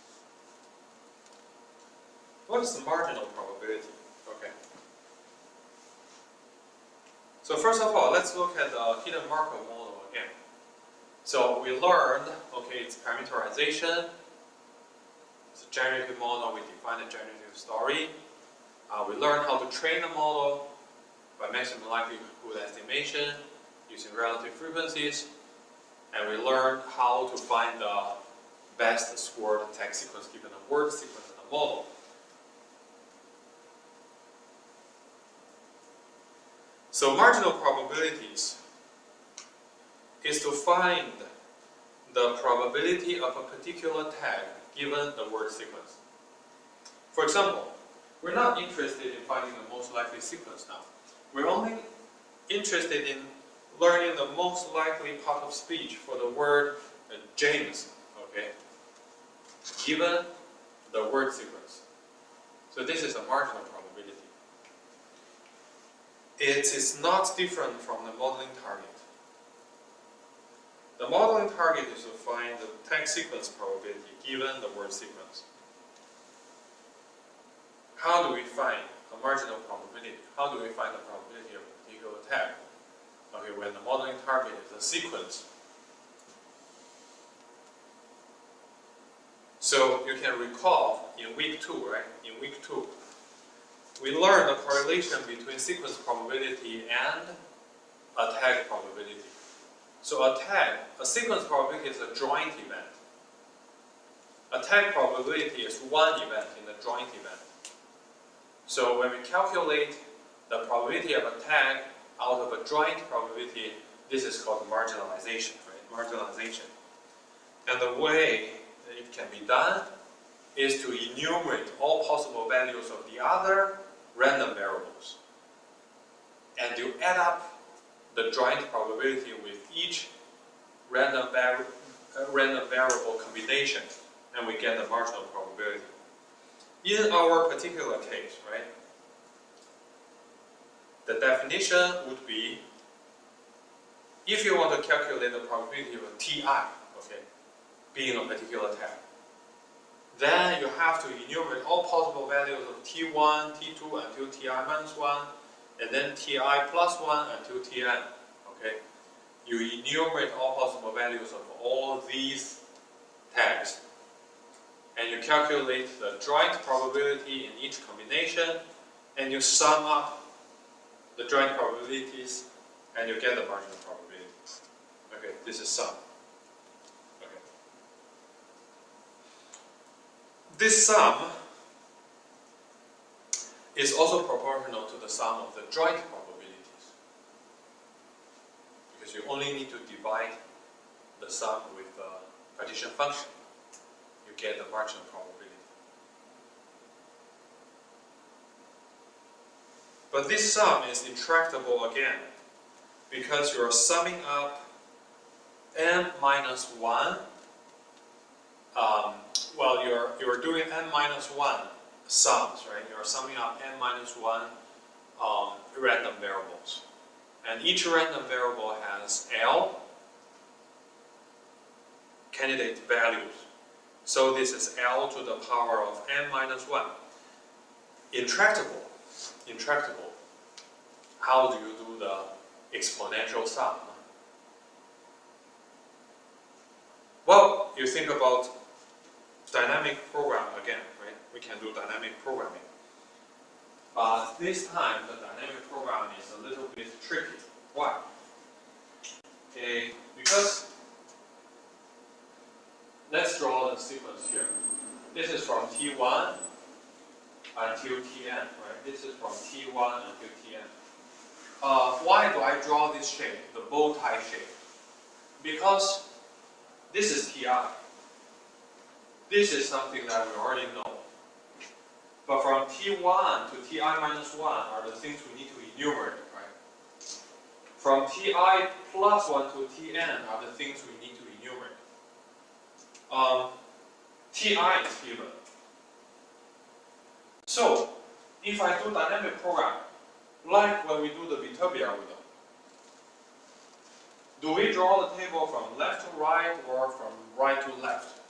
S1: What is the marginal probability? Okay. So first of all, let's look at the hidden Markov model again. So we learned, okay, it's parameterization. It's a generative model. We define a generative story. We learned how to train a model by maximum likelihood estimation using relative frequencies. And we learned how to find the best scored text sequence given a word sequence in the model. So marginal probabilities is to find the probability of a particular tag given the word sequence. For example, we're not interested in finding the most likely sequence now. We're only interested in learning the most likely part of speech for the word James, okay, given the word sequence. So this is a marginal probability. It is not different from the modeling target. The modeling target is to find the text sequence probability given the word sequence. How do we find a marginal probability? How do we find the probability of a particular tag? Okay, when the modeling target is a sequence. So you can recall in week 2, right? In week 2, we learned the correlation between sequence probability and a tag probability. So a sequence probability is a joint event. A tag probability is one event in the joint event. So when we calculate the probability of a tag out of a joint probability, this is called marginalization, right? Marginalization. And the way it can be done is to enumerate all possible values of the other random variables. And you add up the joint probability with each random variable combination, and we get the marginal probability. In our particular case, right, the definition would be, if you want to calculate the probability of a TI, okay, being a particular tag, then you have to enumerate all possible values of T1, T2 until Ti minus 1, and then Ti plus 1 until Tn. Okay? You enumerate all possible values of all these tags, and you calculate the joint probability in each combination, and you sum up the joint probabilities, and you get the marginal probability. Okay, this is sum. Okay. This sum is also proportional to the sum of the joint probabilities. Because you only need to divide the sum with the partition function. You get the marginal probability. But this sum is intractable again, because you are summing up n minus 1. Well, you're doing n minus 1 sums, right? You're summing up n minus 1 random variables. And each random variable has L candidate values. So this is L to the power of n minus 1. Intractable. Intractable. How do you do the exponential sum? Well, you think about dynamic program again, right? We can do dynamic programming. But this time, the dynamic program is a little bit tricky. Why? Okay, because let's draw the sequence here. This is from T1 until Tn, right? This is from T1 until Tn. Why do I draw this shape, the bow tie shape? Because this is Ti. This is something that we already know. But from T1 to Ti minus 1 are the things we need to enumerate, right? From Ti plus 1 to Tn are the things we need to enumerate. Ti is given. So, if I do dynamic program, like when we do the Viterbi algorithm, do we draw the table from left to right or from right to left?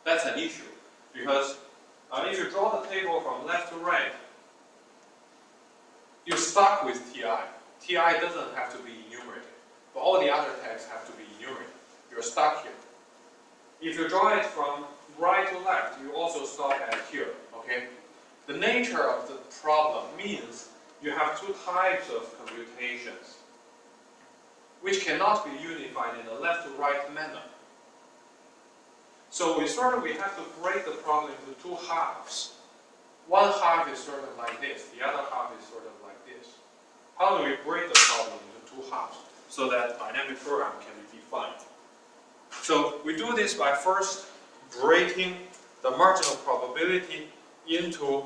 S1: That's an issue, because if you draw the table from left to right, you're stuck with Ti. Ti doesn't have to be enumerated, but all the other tags have to be enumerated. You're stuck here. If you draw it from right to left, you also stop at here, okay? The nature of the problem means you have two types of computations, which cannot be unified in a left to right manner. So we have to break the problem into two halves. One half is sort of like this, the other half is sort of like this. How do we break the problem into two halves so that dynamic program can be defined? So we do this by first breaking the marginal probability into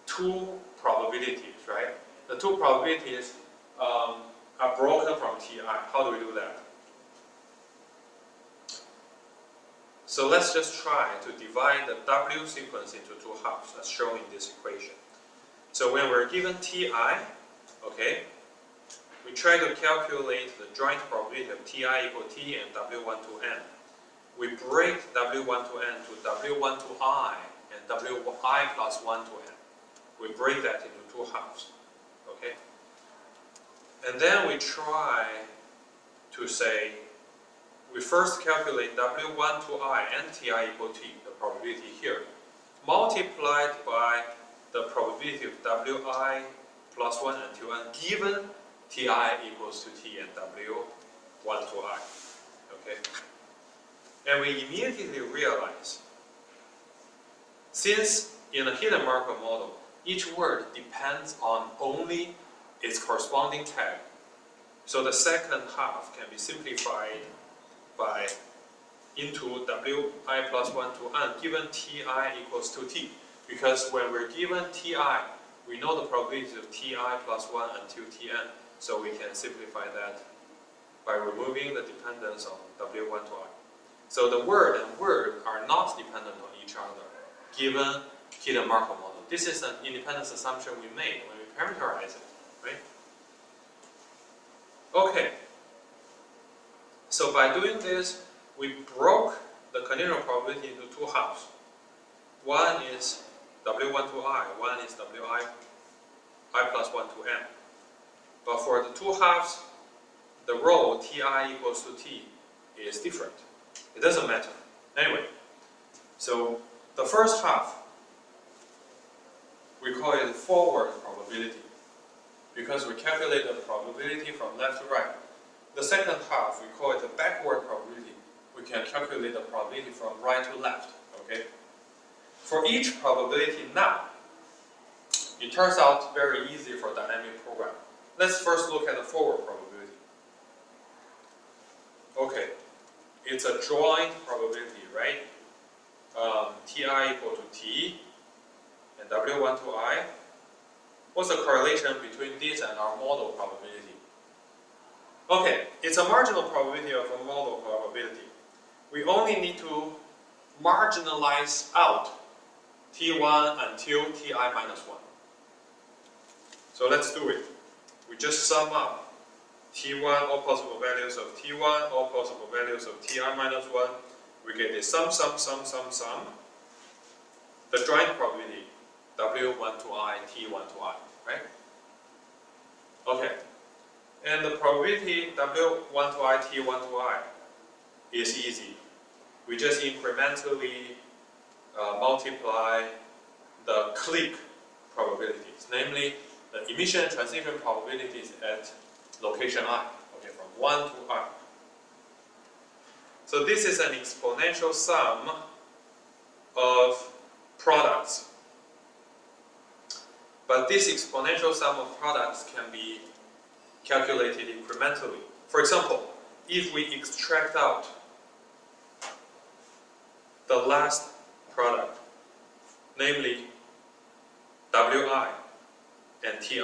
S1: two probabilities, right? The two probabilities are broken from Ti. How do we do that? So let's just try to divide the W sequence into two halves, as shown in this equation. So when we're given Ti, okay, we try to calculate the joint probability of Ti equal T and W1 to n. We break W1 to n to W1 to I and Wi plus 1 to n. We break that into two halves, okay? And then we try to say, we first calculate W1 to I and Ti equal T, the probability here, multiplied by the probability of Wi plus 1 until n, given Ti equals to T and W1 to I, okay? And we immediately realize, since in a hidden Markov model, each word depends on only its corresponding tag, so the second half can be simplified by into Wi plus 1 to n given Ti equals to T. Because when we're given Ti, we know the probability of Ti plus 1 until Tn, so we can simplify that by removing the dependence on W1 to I. So the word and word are not dependent on each other, given hidden Markov model. This is an independence assumption we made when we parameterize it, right? Okay. So by doing this, we broke the conditional probability into two halves. One is W1 to I, one is Wi plus 1 to n. But for the two halves, the role Ti equals to T is different. It doesn't matter. Anyway, so the first half, we call it forward probability, because we calculate the probability from left to right. The second half, we call it the backward probability. We can calculate the probability from right to left, okay? For each probability now, it turns out very easy for dynamic program. Let's first look at the forward probability. Okay, it's a joint probability, right? Ti equal to T and W1 to I. What's the correlation between this and our model probability? Okay, it's a marginal probability of a model probability. We only need to marginalize out T1 until Ti minus 1. So let's do it. We just sum up T1, all possible values of T1, all possible values of Ti minus 1. We get a sum. The joint probability, W1 to I, T1 to I, right? Okay. And the probability W1 to I, T1 to I is easy. We just incrementally multiply the clique probabilities, namely the emission and transition probabilities at location I, okay, from 1 to I. So this is an exponential sum of products. But this exponential sum of products can be calculated incrementally. For example, if we extract out the last product, namely Wi and Ti,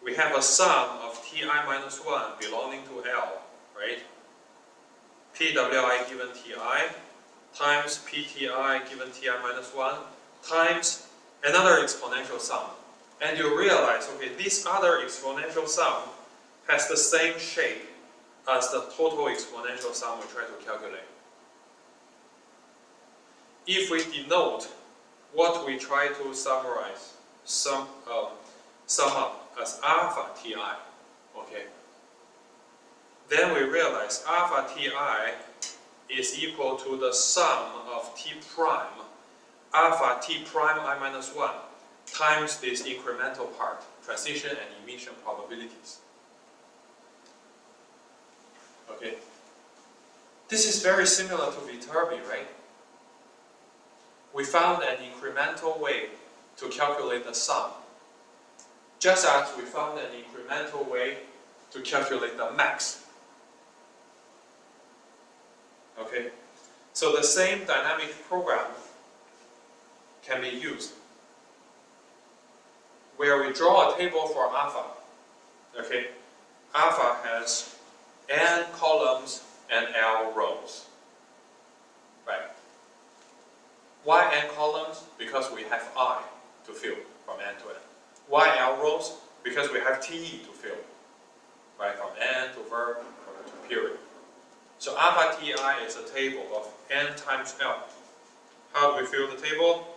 S1: we have a sum of Ti minus 1 belonging to L, right? Pwi given Ti times Pti given Ti minus 1 times another exponential sum. And you realize, okay, this other exponential sum has the same shape as the total exponential sum we try to calculate. If we denote what we try to summarize, sum up as alpha Ti, okay, then we realize alpha Ti is equal to the sum of T prime, alpha T prime I minus 1, times this incremental part, transition and emission probabilities. Okay. This is very similar to Viterbi, right? We found an incremental way to calculate the sum, just as we found an incremental way to calculate the max. Okay? So the same dynamic program can be used, where we draw a table for alpha. Okay? Alpha has n columns and L rows. Right? Why n columns? Because we have I to fill from n to n. Why L rows? Because we have T to fill. Right? From n to verb to period. So alpha Ti is a table of n times L. How do we fill the table?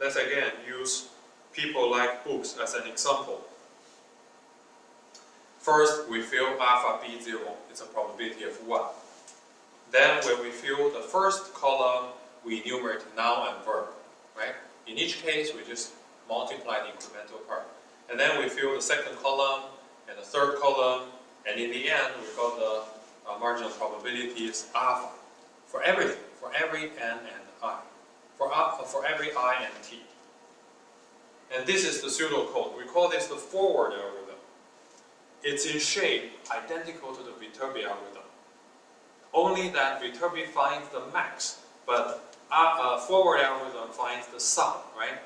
S1: Let's again use people like books as an example. First, we fill alpha B0. It's a probability of 1. Then when we fill the first column, we enumerate noun and verb. Right? In each case, we just multiply the incremental part. And then we fill the second column and the third column. And in the end, we got the marginal probabilities alpha for everything, for every n and I, for every I and t. And this is the pseudocode. We call this the forward algorithm. It's in shape identical to the Viterbi algorithm. Only that Viterbi finds the max, but forward algorithm finds the sum, right?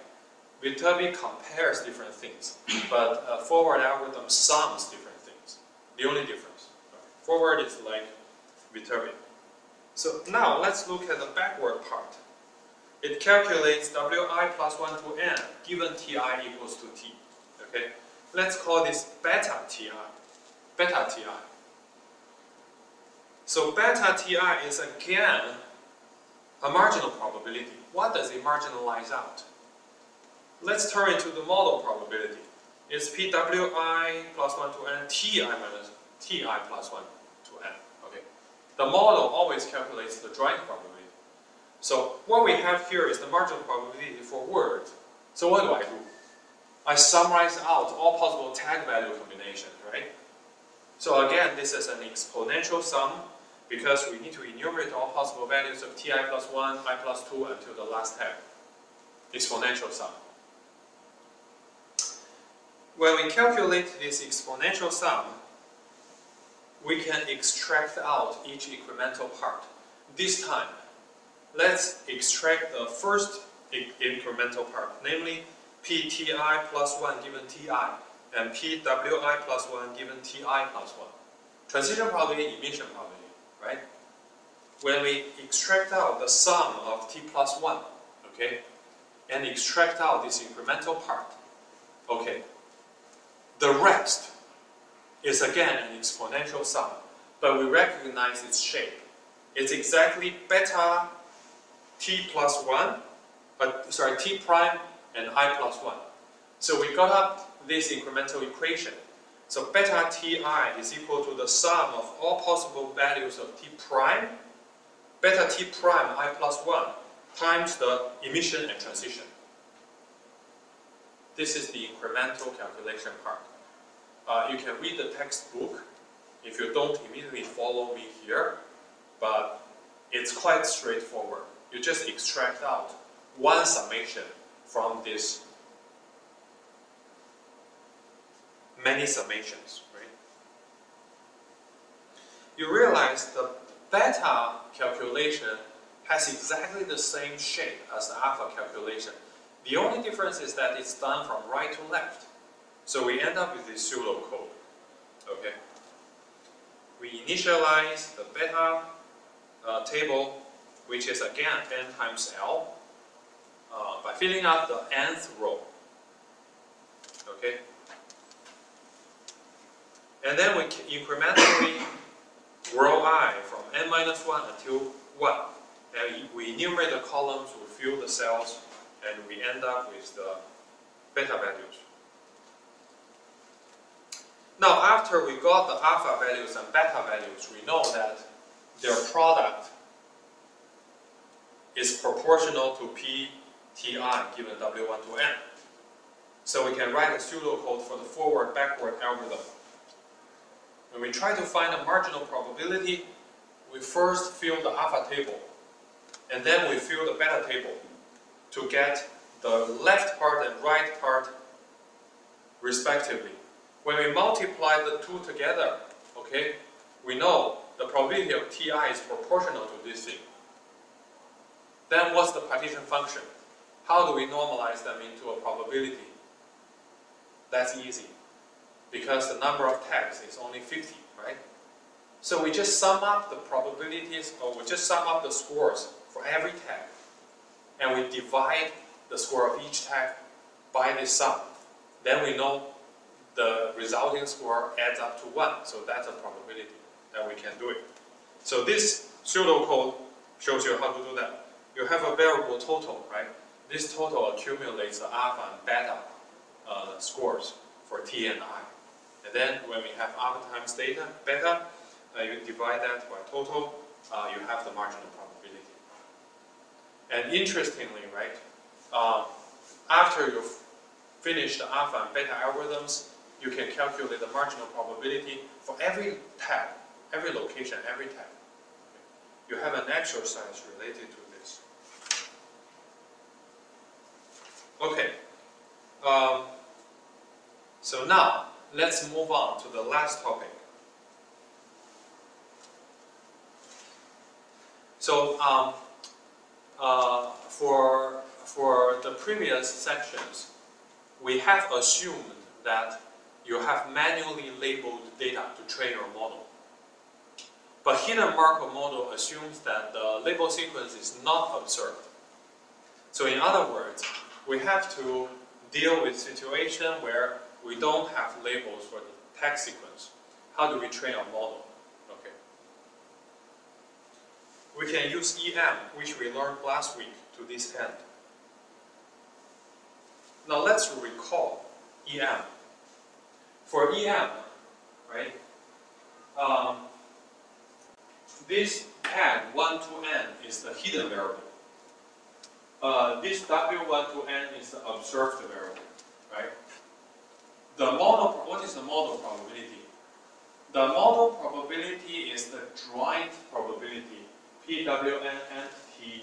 S1: Viterbi compares different things, but forward algorithm sums different things. The only difference. Forward is like Viterbi. So now let's look at the backward part. It calculates Wi plus 1 to n given Ti equals to T. Okay? Let's call this beta Ti. Beta Ti. So beta Ti is again a marginal probability. What does it marginalize out? Let's turn it to the model probability. It's Pwi plus 1 to n Ti minus Ti plus 1 to n. Okay. The model always calculates the joint probability. So what we have here is the marginal probability for words. So what do? I summarize out all possible tag value combinations, right? So again, this is an exponential sum because we need to enumerate all possible values of Ti plus 1, I plus 2 until the last tag. Exponential sum. when we calculate this exponential sum, we can extract out each incremental part. This time, let's extract the first incremental part, namely Pti plus 1 given Ti, and Pwi plus 1 given Ti plus 1. Transition probability, emission probability, right? When we extract out the sum of T plus 1, okay, and extract out this incremental part, okay, the rest is again an exponential sum, but we recognize its shape. It's exactly beta T plus 1, T prime and I plus 1. So we got up this incremental equation. So beta Ti is equal to the sum of all possible values of T prime, beta T prime I plus 1 times the emission and transition. This is the incremental calculation part. You can read the textbook if you don't immediately follow me here, but it's quite straightforward. You just extract out one summation from this many summations, right? You realize the beta calculation has exactly the same shape as the alpha calculation. The only difference is that it's done from right to left. So we end up with this pseudocode, okay? We initialize the beta table, which is again n times L, by filling out the nth row, okay? And then we incrementally grow I from n minus 1 until 1. And we enumerate the columns, we fill the cells, and we end up with the beta values. Now, after we got the alpha values and beta values, we know that their product is proportional to Pti given W1 to n. So we can write a pseudocode for the forward-backward algorithm. When we try to find a marginal probability, we first fill the alpha table, and then we fill the beta table to get the left part and right part respectively. When we multiply the two together, okay, we know the probability of Ti is proportional to this thing. Then what's the partition function? How do we normalize them into a probability? That's easy, because the number of tags is only 50, right? So we just sum up the probabilities, or we just sum up the scores for every tag, and we divide the score of each tag by this sum. Then we know the resulting score adds up to 1, so that's a probability that we can do it. So this pseudocode shows you how to do that. You have a variable total, right? This total accumulates the alpha and beta scores for T and I. And then when we have alpha times beta, you divide that by total, you have the marginal probability. And interestingly, right, after you've finished the alpha and beta algorithms, you can calculate the marginal probability for every tag, every location, every tag. You have an exercise related to this. Okay. So now, let's move on to the last topic. So, for the previous sections, we have assumed that you have manually labeled data to train your model. But Hidden Markov Model assumes that the label sequence is not observed. So in other words, we have to deal with situation where we don't have labels for the tag sequence. How do we train our model? Okay. We can use EM, which we learned last week, to this end. Now let's recall EM. For EM, right, this tag 1 to n is the hidden variable. This W1 to n is the observed variable, right? What is the model probability? The model probability is the joint probability, PWN and T1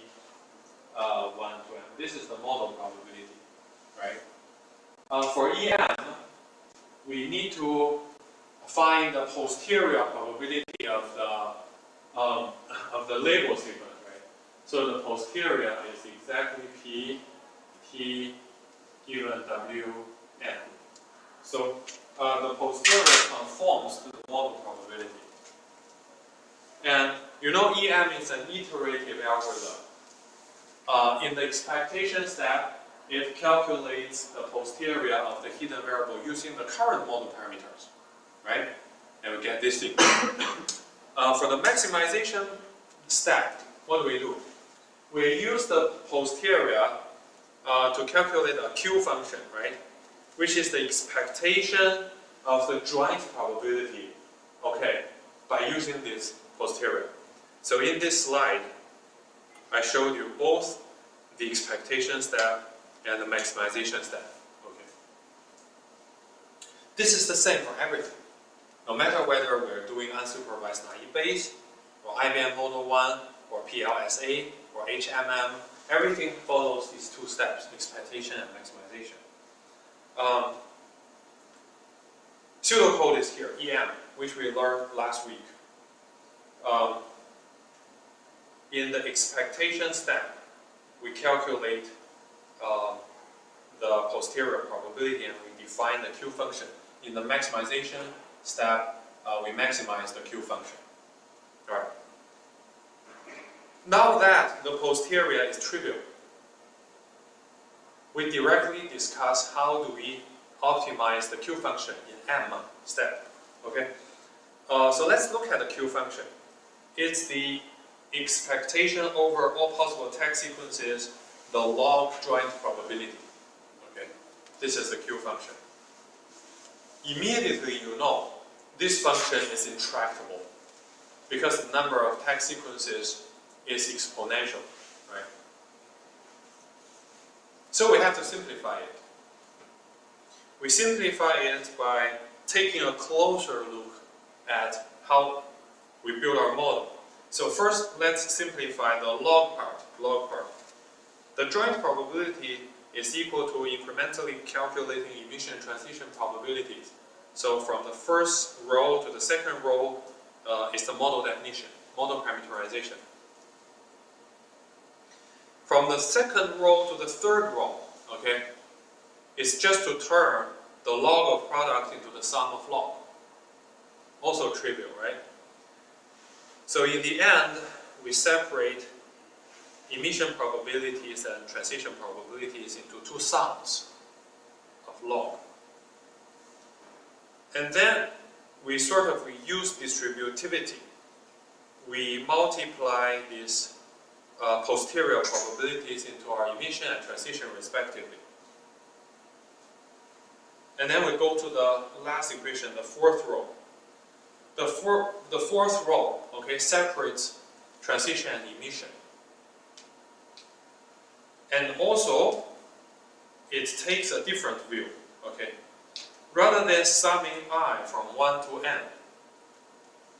S1: to n. This is the model probability, right? For EM,
S2: we need to find the posterior probability of the label sequence, right? So the posterior is exactly P, T, given W, N. So the posterior conforms to the model probability. And you know EM is an iterative algorithm. In the expectation step, it calculates the posterior of the hidden variable using the current model parameters, right? And we get this thing. For the maximization step, what do? We use the posterior to calculate a Q function, right? Which is the expectation of the joint probability, okay, by using this posterior. So in this slide, I showed you both the expectation step and the maximization step. Okay. This is the same for everything. No matter whether we're doing unsupervised naive Bayes, or IBM Model 1, or PLSA, or HMM, everything follows these two steps, expectation and maximization. Pseudocode is here, EM, which we learned last week. In the expectation step, we calculate the posterior probability and we define the Q function. In the maximization step, we maximize the Q function. All right. Now that the posterior is trivial, we directly discuss how do we optimize the Q function in M step. Okay. So let's look at the Q function. It's the expectation over all possible tag sequences, the log joint probability. Okay, this is the Q function. Immediately you know this function is intractable because the number of tag sequences is exponential, right? So we have to simplify it. We simplify it by taking a closer look at how we build our model. So first, let's simplify the log part. The joint probability is equal to incrementally calculating emission transition probabilities. So from the first row to the second row is the model definition, model parameterization. From the second row to the third row, okay, it's just to turn the log of product into the sum of log. Also trivial, right? So in the end, we separate emission probabilities and transition probabilities into two sums of log. And then we sort of use distributivity. We multiply these posterior probabilities into our emission and transition respectively. And then we go to the last equation, the fourth row. The fourth row, okay, separates transition and emission. And also, it takes a different view, okay. Rather than summing I from 1 to n,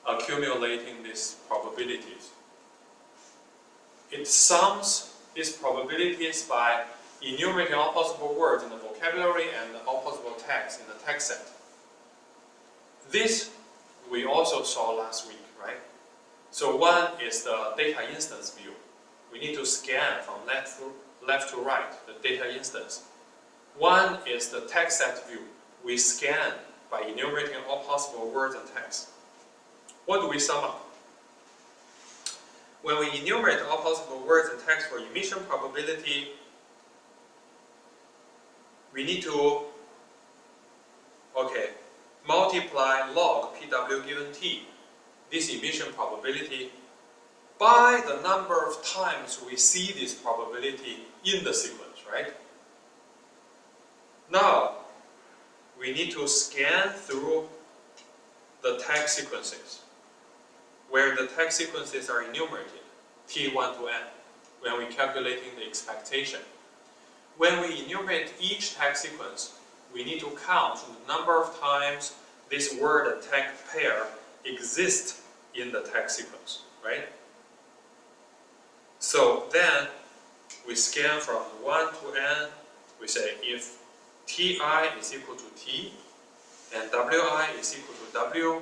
S2: accumulating these probabilities, it sums these probabilities by enumerating all possible words in the vocabulary and all possible tags in the tag set. This we also saw last week, right? So one is the data instance view. We need to scan from left to right, the data instance. One is the tag set view. We scan by enumerating all possible words and tags. What do we sum up? When we enumerate all possible words and tags for emission probability, we need to, okay, multiply log PW given T, this emission probability, by the number of times we see this probability in the sequence, right? Now, we need to scan through the tag sequences, where the tag sequences are enumerated, T1 to n, when we're calculating the expectation. When we enumerate each tag sequence, we need to count the number of times this word and tag pair exist in the tag sequence, right? So then we scan from 1 to n. We say if Ti is equal to T,
S1: and wi is equal to w,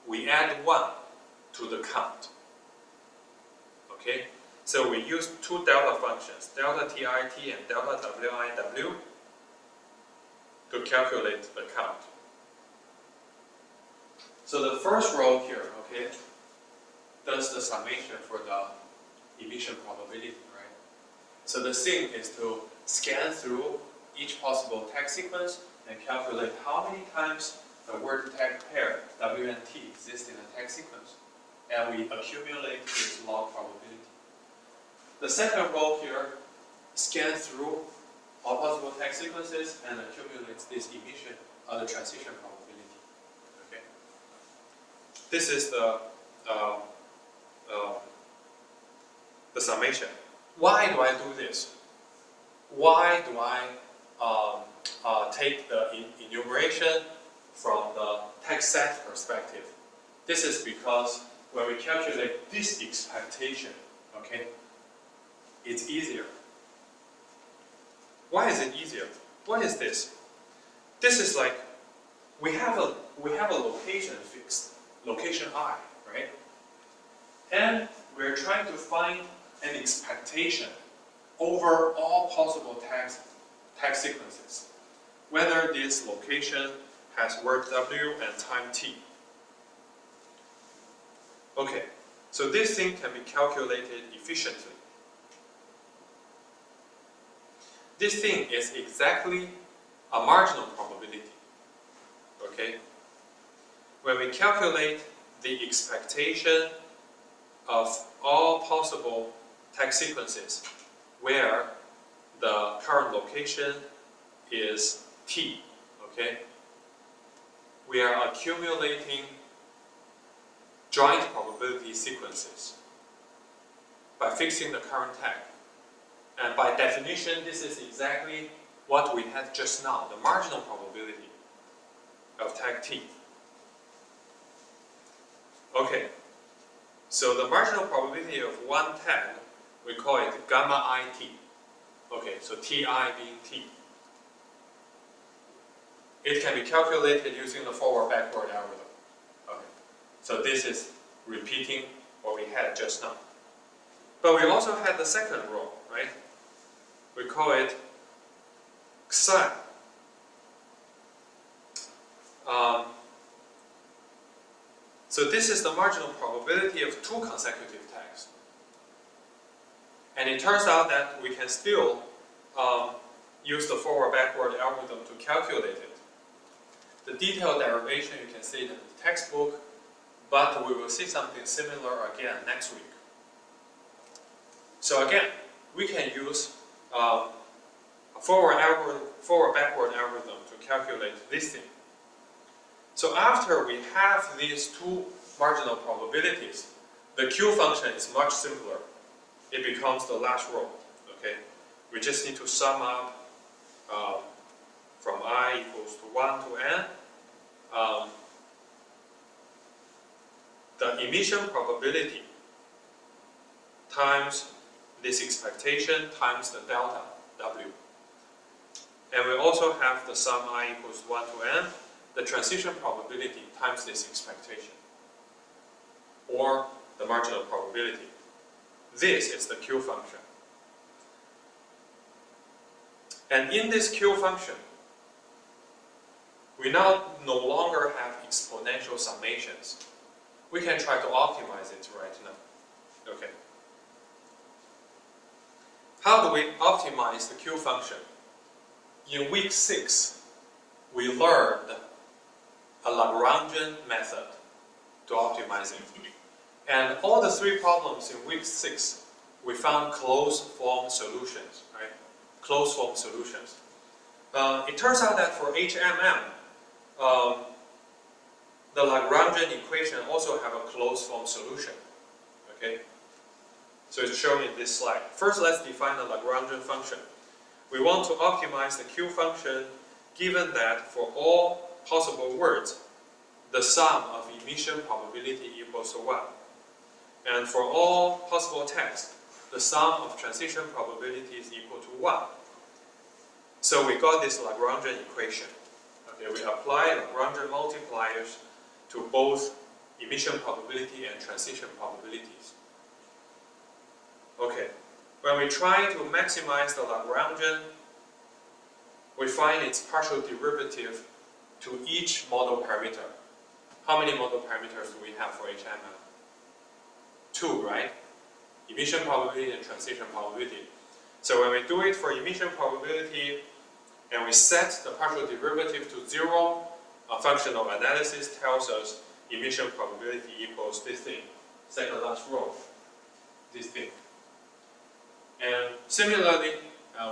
S1: we add 1 to the count. Okay? So we use two delta functions, delta tit and delta wiw, to calculate the count. So the first row here, okay, does the summation for the emission probability, right? So the thing is to scan through each possible tag sequence and calculate how many times the word tag pair W and T exists in a tag sequence. And we accumulate this log probability. The second row here scans through all possible tag sequences and accumulates this emission the transition probability. Okay. This is the summation. Why do I do this? Why do I take the enumeration from the text set perspective? This is because when we calculate this expectation, okay, it's easier. Why is it easier? What is this? This is like we have a location fixed, location I, right? And we're trying to find an expectation over all possible tag sequences, whether this location has word W and time T. Okay, so this thing can be calculated efficiently. This thing is exactly a marginal probability. Okay? When we calculate the expectation of all possible tag sequences where the current location is T, okay? We are accumulating joint probability sequences by fixing the current tag. And by definition, this is exactly what we had just now, the marginal probability of tag T. Okay, so the marginal probability of one tag, we call it gamma IT. Okay, so Ti being T. It can be calculated using the forward-backward algorithm. Okay, so this is repeating what we had just now. But we also had the second row, right? We call it psi. So this is the marginal probability of two consecutive tags. And it turns out that we can still use the forward-backward algorithm to calculate it. The detailed derivation you can see in the textbook, but we will see something similar again next week. So again, we can use a forward-backward algorithm to calculate this thing. So after we have these two marginal probabilities, the Q function is much simpler. It becomes the last row. Okay, we just need to sum up from I equals to 1 to n the emission probability times this expectation times the delta W. And we also have the sum I equals 1 to n, the transition probability times this expectation, or the marginal probability. This is the Q function. And in this Q function, we now no longer have exponential summations. We can try to optimize it right now. Okay. How do we optimize the Q function? In week 6, we learned a Lagrangian method to optimize it. And all the three problems in week 6, we found closed-form solutions, right? Closed-form solutions. It turns out that for HMM, the Lagrangian equation also have a closed-form solution. Okay? So it's shown in this slide. First, let's define the Lagrangian function. We want to optimize the Q function given that for all possible words, the sum of emission probability equals to 1. And for all possible tags, the sum of transition probability is equal to 1. So we got this Lagrangian equation. that we apply Lagrangian multipliers to both emission probability and transition probabilities. Okay, when we try to maximize the Lagrangian, we find its partial derivative to each model parameter. How many model parameters do we have for HMM? 2, right? Emission probability and transition probability. So when we do it for emission probability and we set the partial derivative to 0, a functional analysis tells us emission probability equals this thing, second last row, this thing. And similarly,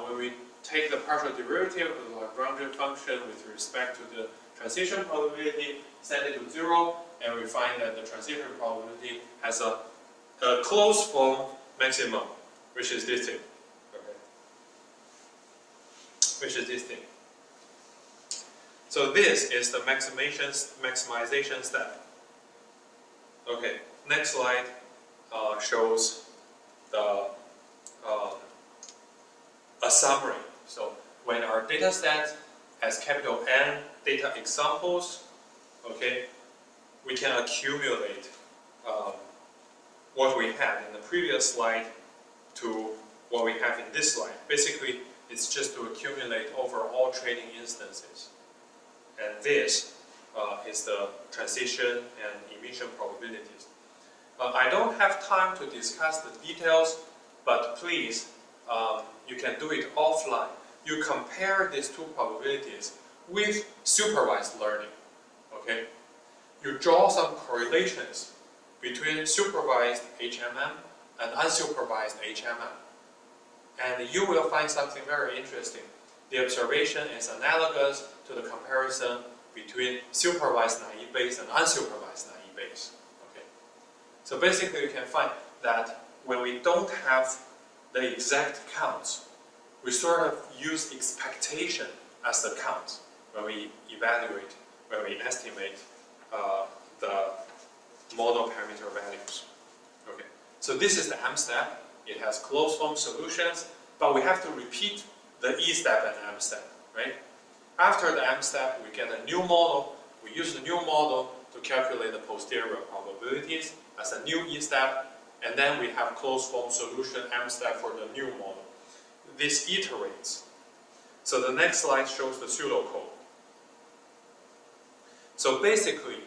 S1: when we take the partial derivative of the Lagrangian function with respect to the transition probability, set it to 0, and we find that the transition probability has a closed form maximum, which is this thing. Okay. Which is this thing. So this is the maximization step. Okay, next slide shows the a summary. So when our data set has capital N data examples, okay, we can accumulate what we had in the previous slide to what we have in this slide. Basically, it's just to accumulate over all training instances. And this is the transition and emission probabilities. I don't have time to discuss the details, but please, you can do it offline. You compare these two probabilities with supervised learning. Okay? You draw some correlations between supervised HMM and unsupervised HMM. And you will find something very interesting. The observation is analogous to the comparison between supervised naive Bayes and unsupervised naive Bayes. Okay? So basically you can find that when we don't have the exact counts, we sort of use expectation as the count when we evaluate, when we estimate the model parameter values. Okay, so this is the M step. It has closed form solutions, but we have to repeat the E step and M step, right? After the M step, we get a new model. We use the new model to calculate the posterior probabilities as a new E step, and then we have closed form solution M step for the new model. This iterates. So the next slide shows the pseudocode. So basically,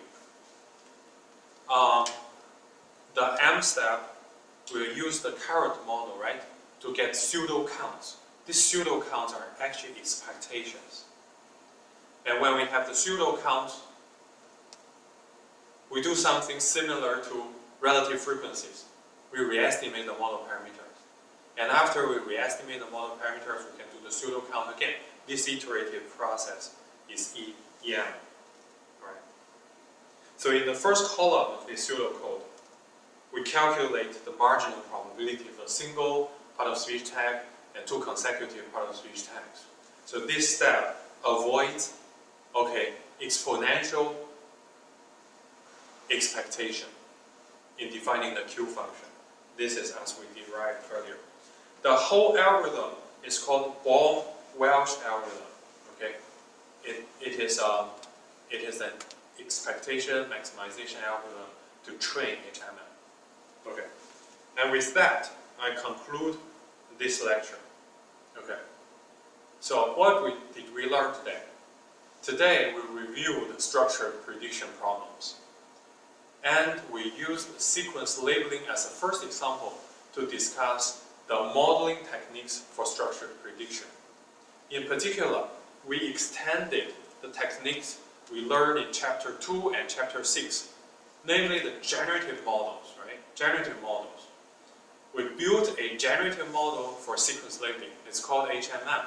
S1: the M step will use the current model, right, to get pseudo counts. These pseudo counts are actually expectations. And when we have the pseudo counts, we do something similar to relative frequencies. We re-estimate the model parameters. And after we re-estimate the model parameters, we can do the pseudo count again. This iterative process is EM. Right? So in the first column of this pseudocode, we calculate the marginal probability of a single part-of-speech tag and 2 consecutive part-of-speech tags. So this step avoids, okay, exponential expectation in defining the Q function. This is as we derived earlier. The whole algorithm is called Baum-Welch algorithm. Okay, it is an expectation maximization algorithm to train HMM. Okay, and with that, I conclude this lecture. Okay, so what did we learn today? Today we reviewed the structured prediction problems, and we used sequence labeling as a first example to discuss the modeling techniques for structured prediction. In particular, we extended the techniques we learned in Chapter 2 and Chapter 6, namely the generative models, right? Generative models. We built a generative model for sequence labeling. It's called HMM.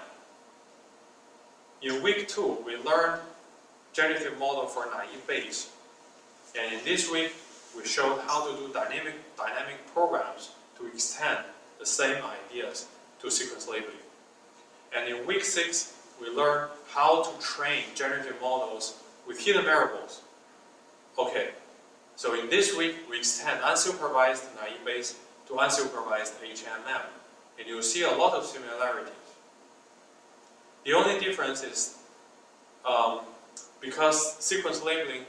S1: In week 2, we learned generative model for naive Bayes. And in this week, we showed how to do dynamic programs to extend the same ideas to sequence labeling. And in week 6, we learned how to train generative models with hidden variables. Okay, so in this week, we extend unsupervised naive Bayes to unsupervised HMM. And you'll see a lot of similarities. The only difference is
S2: because sequence labeling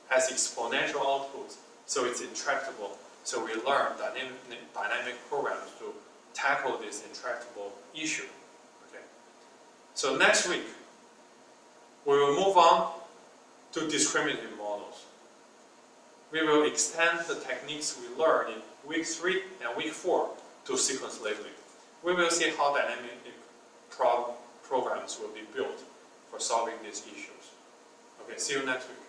S2: has exponential outputs, so it's intractable. So we learn dynamic programs to tackle this intractable issue. Okay. So next week, we will move on to discriminative models. We will extend the techniques we learned in week 3 and week 4 to sequence labeling. We will see how dynamic programs will be built for solving these issues. Okay, see you next week.